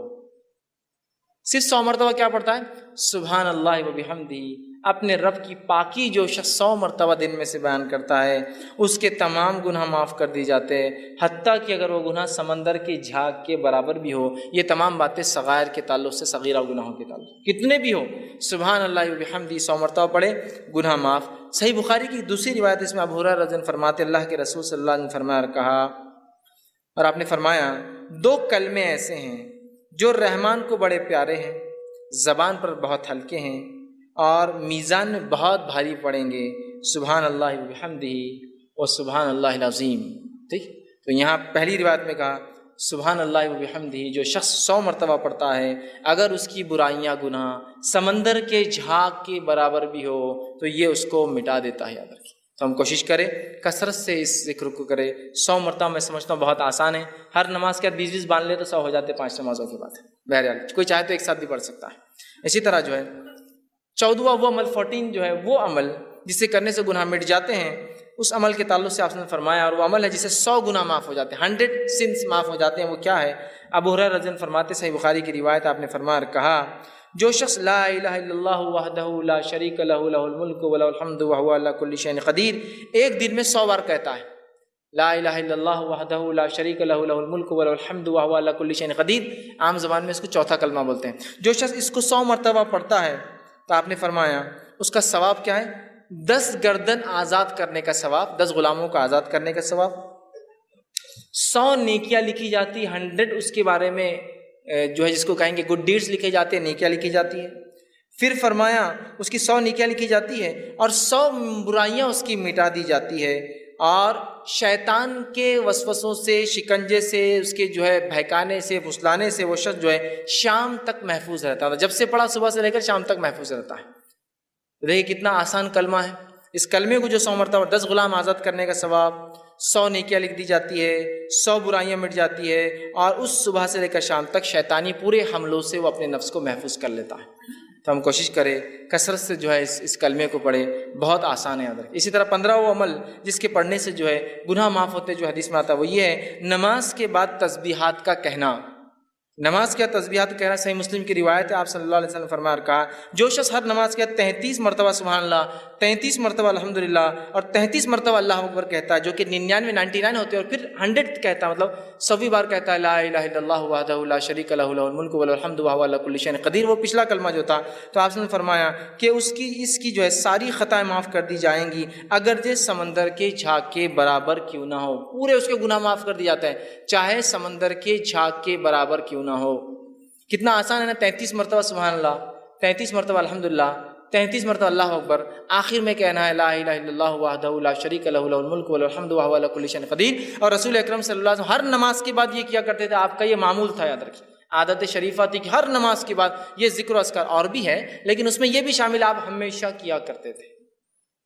صرف 100 مرتبہ کیا پڑھتا ہے؟ سبحان اللہ و بحمدہ. اپنے رب کی پاکی جو شخص 100 مرتبہ دن میں سے بیان کرتا ہے، اس کے تمام گناہ معاف کر دی جاتے ہیں، حتیٰ کہ اگر وہ گناہ سمندر کی جھاگ کے برابر بھی ہو. یہ تمام باتیں صغائر کے تعلق سے، صغیرہ گناہوں کے تعلق کتنے بھی ہو، سبحان اللہ و بحمدہ 100 مرتبہ پڑھے، گناہ معاف. صحیح بخاری کی دوسری روایت اس میں ابو ہریرہ رضی اللہ عنہ فرماتے، اللہ کے رسول صلی اللہ علیہ وسلم فرمایا اور کہا، اور آپ نے فرمایا 2 کلمے ایسے ہیں جو رحمان کو بڑے پیارے ہیں، زبان پر بہت ہلکے ہیں اور میزان میں بہت بھاری پڑیں گے، سبحان اللہ و بحمدہ و سبحان اللہ العظیم. ٹھیک، تو یہاں پہلی روایت میں کہا سبحان اللہ و بحمدہ، جو شخص 100 مرتبہ پڑھتا ہے، اگر اس کی برائیاں گناہ سمندر کے جھاگ کے برابر بھی ہو تو یہ اس کو مٹا دیتا ہے. یاد رکھیں. تو ہم کوشش کریں کثرت سے اس ذکر کو کریں. 100 مرتبہ میں سمجھتا ہوں بہت آسان ہے. ہر نماز کے بعد 20 باندھ لے تو 100 ہو جاتے 5 نمازوں کے بعد. بہرحال کوئی چاہے تو ایک ساتھ بھی پڑھ سکتا ہے. اسی طرح جو ہے 14واں وہ عمل 14 جو ہے وہ عمل جسے کرنے سے گناہ مٹ جاتے ہیں، اس عمل کے تعلق سے آپ نے فرمایا، اور وہ عمل ہے جسے 100 گناہ معاف ہو جاتے ہیں، 100 سنس معاف ہو جاتے ہیں. وہ کیا ہے؟ ابو ہریرہ رضی اللہ عنہ فرماتے، صحیح بخاری کی روایت، آپ نے فرمایا اور کہا، جو شخص لا الہ الا اللہ وحدہ لا شریک لہ لہ الملک ولہ الحمد وہو علی کل شیء قدیر، ایک دن میں 100 بار کہتا ہے لا الہ الا اللہ وحدہ لا شریک لہ لہ الملک ولہ الحمد وہو علی کل شیء قدیر. عام زبان میں اس کو چوتھا کلمہ بولتے ہیں. جو شخص اس کو 100 مرتبہ پڑھتا ہے تو آپ نے فرمایا اس کا ثواب کیا ہے؟ 10 گردن آزاد کرنے کا ثواب، 10 غلاموں کو آزاد کرنے کا ثواب. 100 نیکیاں لکھی جاتی، 100 اس کے بارے میں جو ہے جس کو کہیں گے گڈ ڈیڈز لکھے جاتے ہیں، نیکیاں لکھی جاتی ہیں. پھر فرمایا اس کی 100 نیکیاں لکھی جاتی ہے اور 100 برائیاں اس کی مٹا دی جاتی ہے، اور شیطان کے وسوسوں سے، شکنجے سے، اس کے جو ہے بہکانے سے، پھسلانے سے وہ شخص جو ہے شام تک محفوظ رہتا ہے. جب سے پڑھا صبح سے لے کر شام تک محفوظ رہتا ہے. دیکھیے کتنا آسان کلمہ ہے. اس کلمے کو جو 100 مرتبہ 10 غلام آزاد کرنے کا ثواب، 100 نیکیاں لکھ دی جاتی ہے، 100 برائیاں مٹ جاتی ہے، اور اس صبح سے لے کر شام تک شیطانی پورے حملوں سے وہ اپنے نفس کو محفوظ کر لیتا ہے. تو ہم کوشش کریں کثرت سے جو ہے اس کلمے کو پڑھیں، بہت آسان ہے. اسی طرح 15واں عمل جس کے پڑھنے سے جو ہے گناہ معاف ہوتے جو حدیث میں آتا ہے وہ یہ ہے نماز کے بعد تسبیحات کا کہنا. نماز کے تسبیحات کہنا صحیح مسلم کی روایت ہے. آپ صلی اللہ علیہ وسلم فرمایا کہا، جو شخص ہر نماز کے 33 مرتبہ سبحان اللہ، 33 مرتبہ الحمدللہ اور 33 مرتبہ اللہ اکبر کہتا ہے، جو کہ 99 ہوتے ہیں، اور پھر 100 کہتا ہے، مطلب 100ویں بار کہتا ہے لا الہ الا اللہ وحدہ لا شریک لہ لہ الملک ولہ الحمد وہو علی کل شیء قدیر، وہ پچھلا کلمہ جو تھا. تو آپ نے فرمایا کہ اس کی جو ہے ساری خطائیں معاف کر دی جائیں گی، اگرچہ سمندر کے جھاگ کے برابر کیوں نہ ہو. پورے اس کے گناہ معاف کر دی جاتے ہیں، چاہے سمندر کے جھاگ کے برابر کیوں نہ ہو. کتنا آسان ہے نا. 33 مرتبہ سبحان اللہ، 33 مرتبہ الحمدللہ، 33 مرتبہ اللہ اکبر، آخر میں کہنا ہے لا الہ الا اللہ وحدہ لا شریک لہ لہ الملک ولہ الحمد وہو علی کل شیء قدیر. اور رسول اکرم صلی اللہ علیہ وسلم ہر نماز کے بعد یہ کیا کرتے تھے. آپ کا یہ معمول تھا، یاد رکھیے، عادت شریفہ تھی کہ ہر نماز کے بعد یہ ذکر و اذکار، اور بھی ہے لیکن اس میں یہ بھی شامل آپ ہمیشہ کیا کرتے تھے.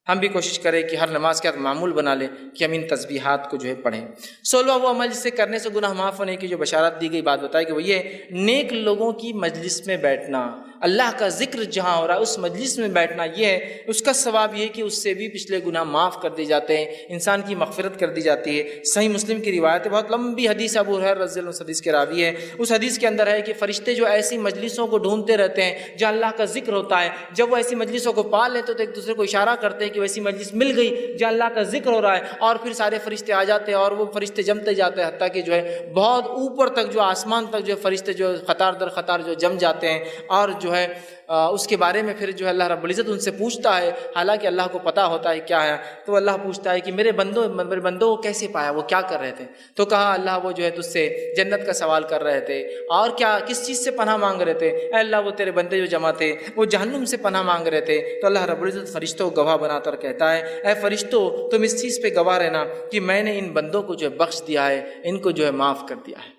ہم بھی کوشش کریں کہ ہر نماز کے بعد معمول بنا لیں کہ ہم ان تسبیحات کو جو ہے پڑھیں. 16واں وہ عمل جس سے کرنے سے گناہ معاف ہونے کی جو بشارت دی گئی، بات بتائی کہ وہ یہ نیک لوگوں کی مجلس میں بیٹھنا، اللہ کا ذکر جہاں ہو رہا ہے اس مجلس میں بیٹھنا، یہ ہے اس کا ثواب یہ کہ اس سے بھی پچھلے گناہ معاف کر دی جاتے ہیں، انسان کی مغفرت کر دی جاتی ہے. صحیح مسلم کی روایت ہے، بہت لمبی حدیث، ابو ہریرہ رضی اللہ عنہ حدیث کے راوی ہے. اس حدیث کے اندر ہے کہ فرشتے جو ایسی مجلسوں کو ڈھونڈتے رہتے ہیں جہاں اللہ کا ذکر ہوتا ہے، جب وہ ایسی مجلسوں کو پا لیتے تو ایک دوسرے کو اشارہ کرتے ہیں کہ ویسی مجلس مل گئی جہاں اللہ کا ذکر ہو رہا ہے، اور پھر سارے فرشتے آ جاتے ہیں اور وہ فرشتے جمتے جاتے ہیں، حتیٰ کہ جو ہے بہت اوپر تک جو آسمان تک جو فرشتے جو قطار در قطار جو جم جاتے ہیں. اور جو ہے اس کے بارے میں پھر جو ہے اللہ رب العزت ان سے پوچھتا ہے، حالانکہ اللہ کو پتہ ہوتا ہے کیا ہے. تو اللہ پوچھتا ہے کہ میرے بندوں کو کیسے پایا، وہ کیا کر رہے تھے؟ تو کہا اللہ وہ جو ہے تجھ سے جنت کا سوال کر رہے تھے، اور کیا کس چیز سے پناہ مانگ رہے تھے؟ اے اللہ وہ تیرے بندے جو جمع تھے وہ جہنم سے پناہ مانگ رہے تھے. تو اللہ رب العزت فرشتوں کو گواہ بنا کر کہتا ہے، اے فرشتوں تم اس چیز پہ گواہ رہنا کہ میں نے ان بندوں کو جو ہے بخش دیا ہے، ان کو جو ہے معاف کر دیا ہے.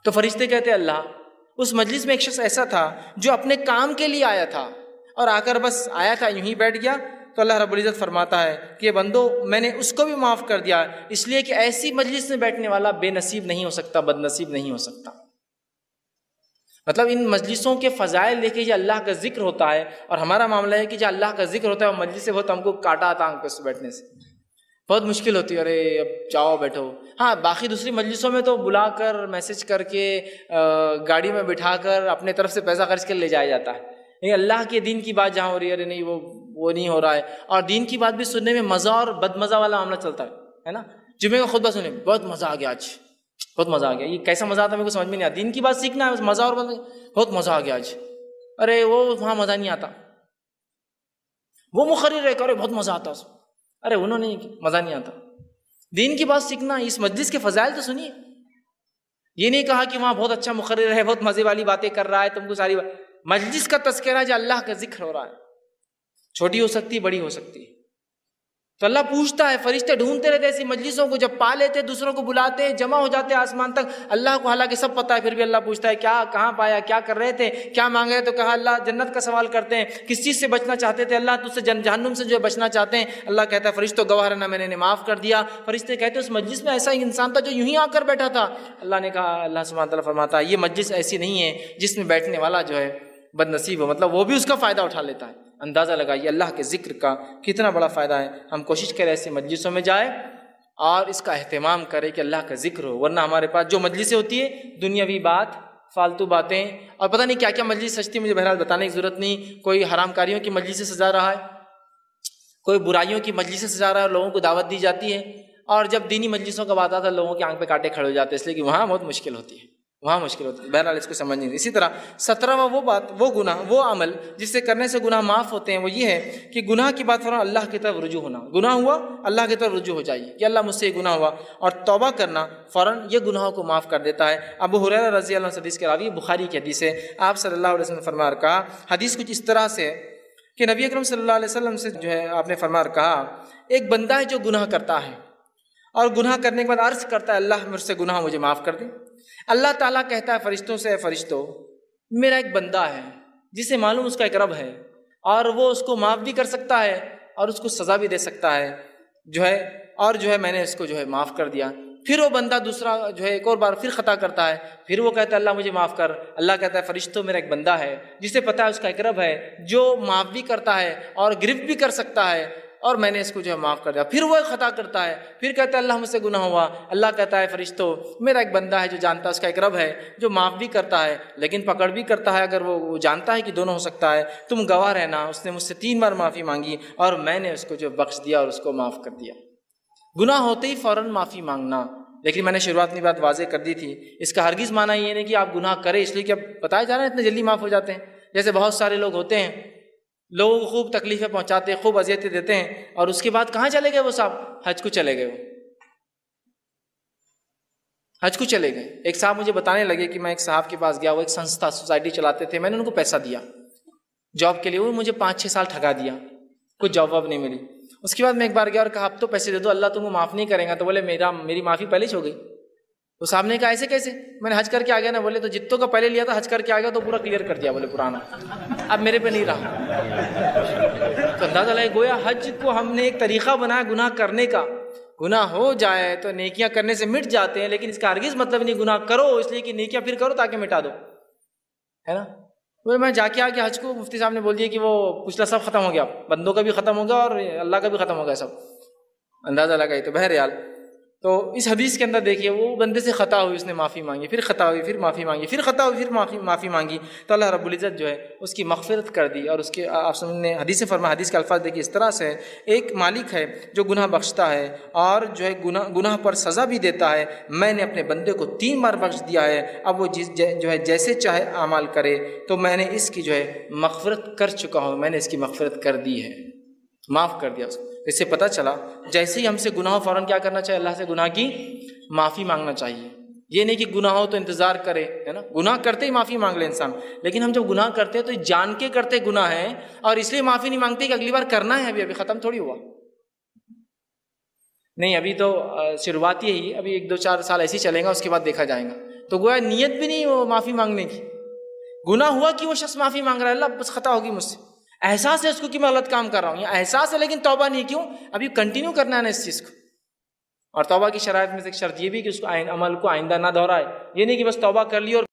تو فرشتے کہتے ہیں اللہ اس مجلس میں ایک شخص ایسا تھا جو اپنے کام کے لیے آیا تھا اور آ کر بس آیا تھا، یوں ہی بیٹھ گیا، تو اللہ رب العزت فرماتا ہے کہ یہ بندو میں نے اس کو بھی معاف کر دیا، اس لیے کہ ایسی مجلس میں بیٹھنے والا بے نصیب نہیں ہو سکتا، بد نصیب نہیں ہو سکتا۔ مطلب ان مجلسوں کے فضائل دیکھیں، یہ اللہ کا ذکر ہوتا ہے، اور ہمارا معاملہ ہے کہ جو اللہ کا ذکر ہوتا ہے وہ مجلس سے بہت ہم کو کاٹا آتا آنکھ پہ بیٹھنے سے، بہت مشکل ہوتی ہے، ارے اب جاؤ بیٹھو۔ ہاں باقی دوسری مجلسوں میں تو بلا کر میسج کر کے گاڑی میں بٹھا کر اپنے طرف سے پیسہ خرچ کر لے جایا جاتا ہے، لیکن اللہ کے دین کی بات جہاں ہو رہی ہے، ارے نہیں وہ نہیں ہو رہا ہے۔ اور دین کی بات بھی سننے میں مزہ اور بد مزہ والا معاملہ چلتا ہے نا۔ جمعے کا خطبہ سنیں، بہت مزہ آ گیا آج، بہت مزہ آ گیا، یہ کیسا مزہ آتا ہے میرے کو سمجھ میں نہیں آتا۔ دین کی بات سیکھنا ہے، مزہ اور بہت مزہ آ گیا آج، ارے وہ وہاں مزہ نہیں آتا۔ وہ مقرر ہے کہ ارے بہت مزہ آتا، ارے انہوں نے مزہ نہیں آتا۔ دین کی بات سیکھنا، اس مجلس کے فضائل تو سنیے۔ یہ نہیں کہا کہ وہاں بہت اچھا مقرر ہے، بہت مزے والی باتیں کر رہا ہے، تم کو ساری مجلس کا تذکرہ جو اللہ کا ذکر ہو رہا ہے، چھوٹی ہو سکتی بڑی ہو سکتی ہے، تو اللہ پوچھتا ہے، فرشتے ڈھونڈتے رہتے ایسی مجلسوں کو، جب پا لیتے دوسروں کو بلاتے، جمع ہو جاتے آسمان تک، اللہ کو حالانکہ سب پتہ ہے، پھر بھی اللہ پوچھتا ہے کیا، کہاں پایا، کیا کر رہے تھے، کیا مانگ رہے؟ تو کہا اللہ جنت کا سوال کرتے ہیں، کس چیز سے بچنا چاہتے تھے؟ اللہ تجھ سے جہنم سے جو ہے بچنا چاہتے ہیں۔ اللہ کہتا ہے فرشتوں گواہ رہنا، میں نے معاف کر دیا۔ فرشتے کہتے ہیں اس مجلس میں ایسا انسان تھا جو یوں ہی آ کر بیٹھا تھا۔ اللہ نے کہا، اللہ سبحانہ وتعالیٰ فرماتا ہے یہ مجلس ایسی نہیں ہے جس میں بیٹھنے والا جو ہے بد نصیب ہو، مطلب وہ بھی اس کا فائدہ اٹھا لیتا ہے۔ اندازہ لگائیے اللہ کے ذکر کا کتنا بڑا فائدہ ہے۔ ہم کوشش کریں ایسی مجلسوں میں جائیں اور اس کا اہتمام کریں کہ اللہ کا ذکر ہو، ورنہ ہمارے پاس جو مجلسیں ہوتی ہے دنیاوی بات، فالتو باتیں، اور پتہ نہیں کیا کیا مجلس سجتی، مجھے بہرحال بتانے کی ضرورت نہیں۔ کوئی حرام کاریوں کی مجلسیں سجا رہا ہے، کوئی برائیوں کی مجلسیں سجا رہا ہے، لوگوں کو دعوت دی جاتی ہے، اور جب دینی مجلسوں کا بات آتا ہے لوگوں کی آنکھ پہ کانٹے کھڑے ہو جاتے ہیں، اس لیے کہ وہاں بہت مشکل ہوتی ہے، وہاں مشکل ہوتی ہے۔ بہرحال اس کو سمجھ نہیں۔ اسی طرح 17واں وہ بات، وہ گناہ، وہ عمل جس سے کرنے سے گناہ معاف ہوتے ہیں، وہ یہ ہے کہ گناہ کی بات فوراً اللہ کی طرف رجوع ہونا۔ گناہ ہوا، اللہ کی طرف رجوع ہو جائیے کہ اللہ مجھ سے یہ گناہ ہوا، اور توبہ کرنا فوراً یہ گناہوں کو معاف کر دیتا ہے۔ ابو ہریرہ رضی اللہ عنہ حدیث کے راوی، بخاری کی حدیث ہے، آپ صلی اللہ علیہ وسلم نے فرمایا کہا، حدیث کچھ اس طرح سے کہ نبی اکرم صلی اللہ علیہ وسلم سے جو ہے آپ نے فرمایا کہا، ایک بندہ ہے جو گناہ کرتا ہے اور گناہ کرنے کے بعد عرض کرتا ہے اللہ مجھ سے گناہ مجھے معاف کر دے۔ اللہ تعالیٰ کہتا ہے فرشتوں سے، اے فرشتوں میرا ایک بندہ ہے جسے معلوم اس کا ایک رب ہے، اور وہ اس کو معاف بھی کر سکتا ہے اور اس کو سزا بھی دے سکتا ہے جو ہے، اور جو ہے میں نے اس کو جو ہے معاف کر دیا۔ پھر وہ بندہ دوسرا جو ہے ایک اور بار پھر خطا کرتا ہے، پھر وہ کہتا ہے اللہ مجھے معاف کر۔ اللہ کہتا ہے فرشتوں میرا ایک بندہ ہے جسے پتہ ہے اس کا ایک رب ہے جو معاف بھی کرتا ہے اور گرفت بھی کر سکتا ہے، اور میں نے اس کو جو ہے معاف کر دیا۔ پھر وہ ایک خطا کرتا ہے، پھر کہتا ہے اللہ مجھ سے گناہ ہوا۔ اللہ کہتا ہے فرشتوں میرا ایک بندہ ہے جو جانتا ہے اس کا ایک رب ہے جو معاف بھی کرتا ہے لیکن پکڑ بھی کرتا ہے، اگر وہ جانتا ہے کہ دونوں ہو سکتا ہے۔ تم گواہ رہنا، اس نے مجھ سے 3 بار معافی مانگی اور میں نے اس کو جو بخش دیا اور اس کو معاف کر دیا۔ گناہ ہوتے ہی فوراً معافی مانگنا، لیکن میں نے شروعات میں بات واضح کر دی تھی، اس کا ہرگز معنی یہ نہیں کہ آپ گناہ کریں اس لیے کہ اب بتایا جا رہا ہے اتنے جلدی معاف ہو جاتے ہیں۔ جیسے بہت سارے لوگ ہوتے ہیں، لوگوں کو خوب تکلیفیں پہنچاتے ہیں، خوب اذیتیں دیتے ہیں، اور اس کے بعد کہاں چلے گئے وہ صاحب؟ حج کو چلے گئے، وہ حج کو چلے گئے۔ ایک صاحب مجھے بتانے لگے کہ میں ایک صاحب کے پاس گیا، وہ ایک سنستھا سوسائٹی چلاتے تھے، میں نے ان کو پیسہ دیا جاب کے لیے، وہ مجھے 5-6 سال ٹھگا دیا، کوئی جاب واب نہیں ملی۔ اس کے بعد میں ایک بار گیا اور کہا اب تو پیسے دے دو، اللہ تم کو معاف نہیں کرے گا۔ تو بولے میری معافی پہلے ہی ہو گئی۔ تو صاحب نے کہا ایسے کیسے؟ میں نے حج کر کے آ گیا نا۔ بولے تو جتوں کا پہلے لیا تھا حج کر کے آ گیا تو پورا کلیئر کر دیا، بولے پرانا اب میرے پہ نہیں رہا۔ تو اندازہ لگے گویا حج کو ہم نے ایک طریقہ بنایا گناہ کرنے کا، گناہ ہو جائے تو نیکیاں کرنے سے مٹ جاتے ہیں، لیکن اس کا ہرگز مطلب نہیں گناہ کرو اس لیے کہ نیکیاں پھر کرو تاکہ مٹا دو، ہے نا۔ میں جا کے آ کے حج کو مفتی صاحب نے بول دیا کہ وہ پچھلا سب ختم ہو گیا، بندوں کا بھی ختم ہو گیا اور اللہ کا بھی ختم ہو گیا سب، اندازہ لگائی۔ تو بہرحال تو اس حدیث کے اندر دیکھیے وہ بندے سے خطا ہوئی، اس نے معافی مانگی، پھر خطا ہوئی، پھر معافی مانگی، پھر خطا ہوئی، پھر معافی مانگی، تو اللہ رب العزت جو ہے اس کی مغفرت کر دی۔ اور اس کے آپ نے حدیث فرمایا، حدیث کے الفاظ دیکھیے اس طرح سے، ایک مالک ہے جو گناہ بخشتا ہے اور جو ہے گناہ پر سزا بھی دیتا ہے، میں نے اپنے بندے کو 3 بار بخش دیا ہے، اب وہ جو ہے جیسے چاہے اعمال کرے، تو میں نے اس کی جو ہے مغفرت کر چکا ہوں، میں نے اس کی مغفرت کر دی ہے، معاف کر دیا اس کو۔ اس سے پتہ چلا جیسے ہی ہم سے گناہ ہو فوراً کیا کرنا چاہیے؟ اللہ سے گناہ کی معافی مانگنا چاہیے۔ یہ نہیں کہ گناہ ہو تو انتظار کرے، ہے نا، گناہ کرتے ہی معافی مانگ لے انسان، لیکن ہم جب گناہ کرتے ہیں تو جان کے کرتے گناہ ہے اور اس لیے معافی نہیں مانگتے کہ اگلی بار کرنا ہے، ابھی ختم تھوڑی ہوا، نہیں ابھی تو شروعات ہی ہے، ابھی 1-2-4 سال ایسے ہی چلیں گا، اس کے بعد دیکھا جائے گا۔ تو گویا نیت بھی نہیں وہ معافی مانگنے کی، گناہ ہوا کہ وہ شخص معافی مانگ رہا ہے، اللہ بس خطا ہوگی مجھ سے، احساس ہے اس کو کہ میں غلط کام کر رہا ہوں، یا احساس ہے لیکن توبہ نہیں، کیوں؟ ابھی کنٹینیو کرنا ہے نا اس چیز کو. اور توبہ کی شرائط میں سے ایک شرط یہ بھی کہ اس کو عمل کو آئندہ نہ دہرائے. یہ نہیں کہ بس توبہ کر لی اور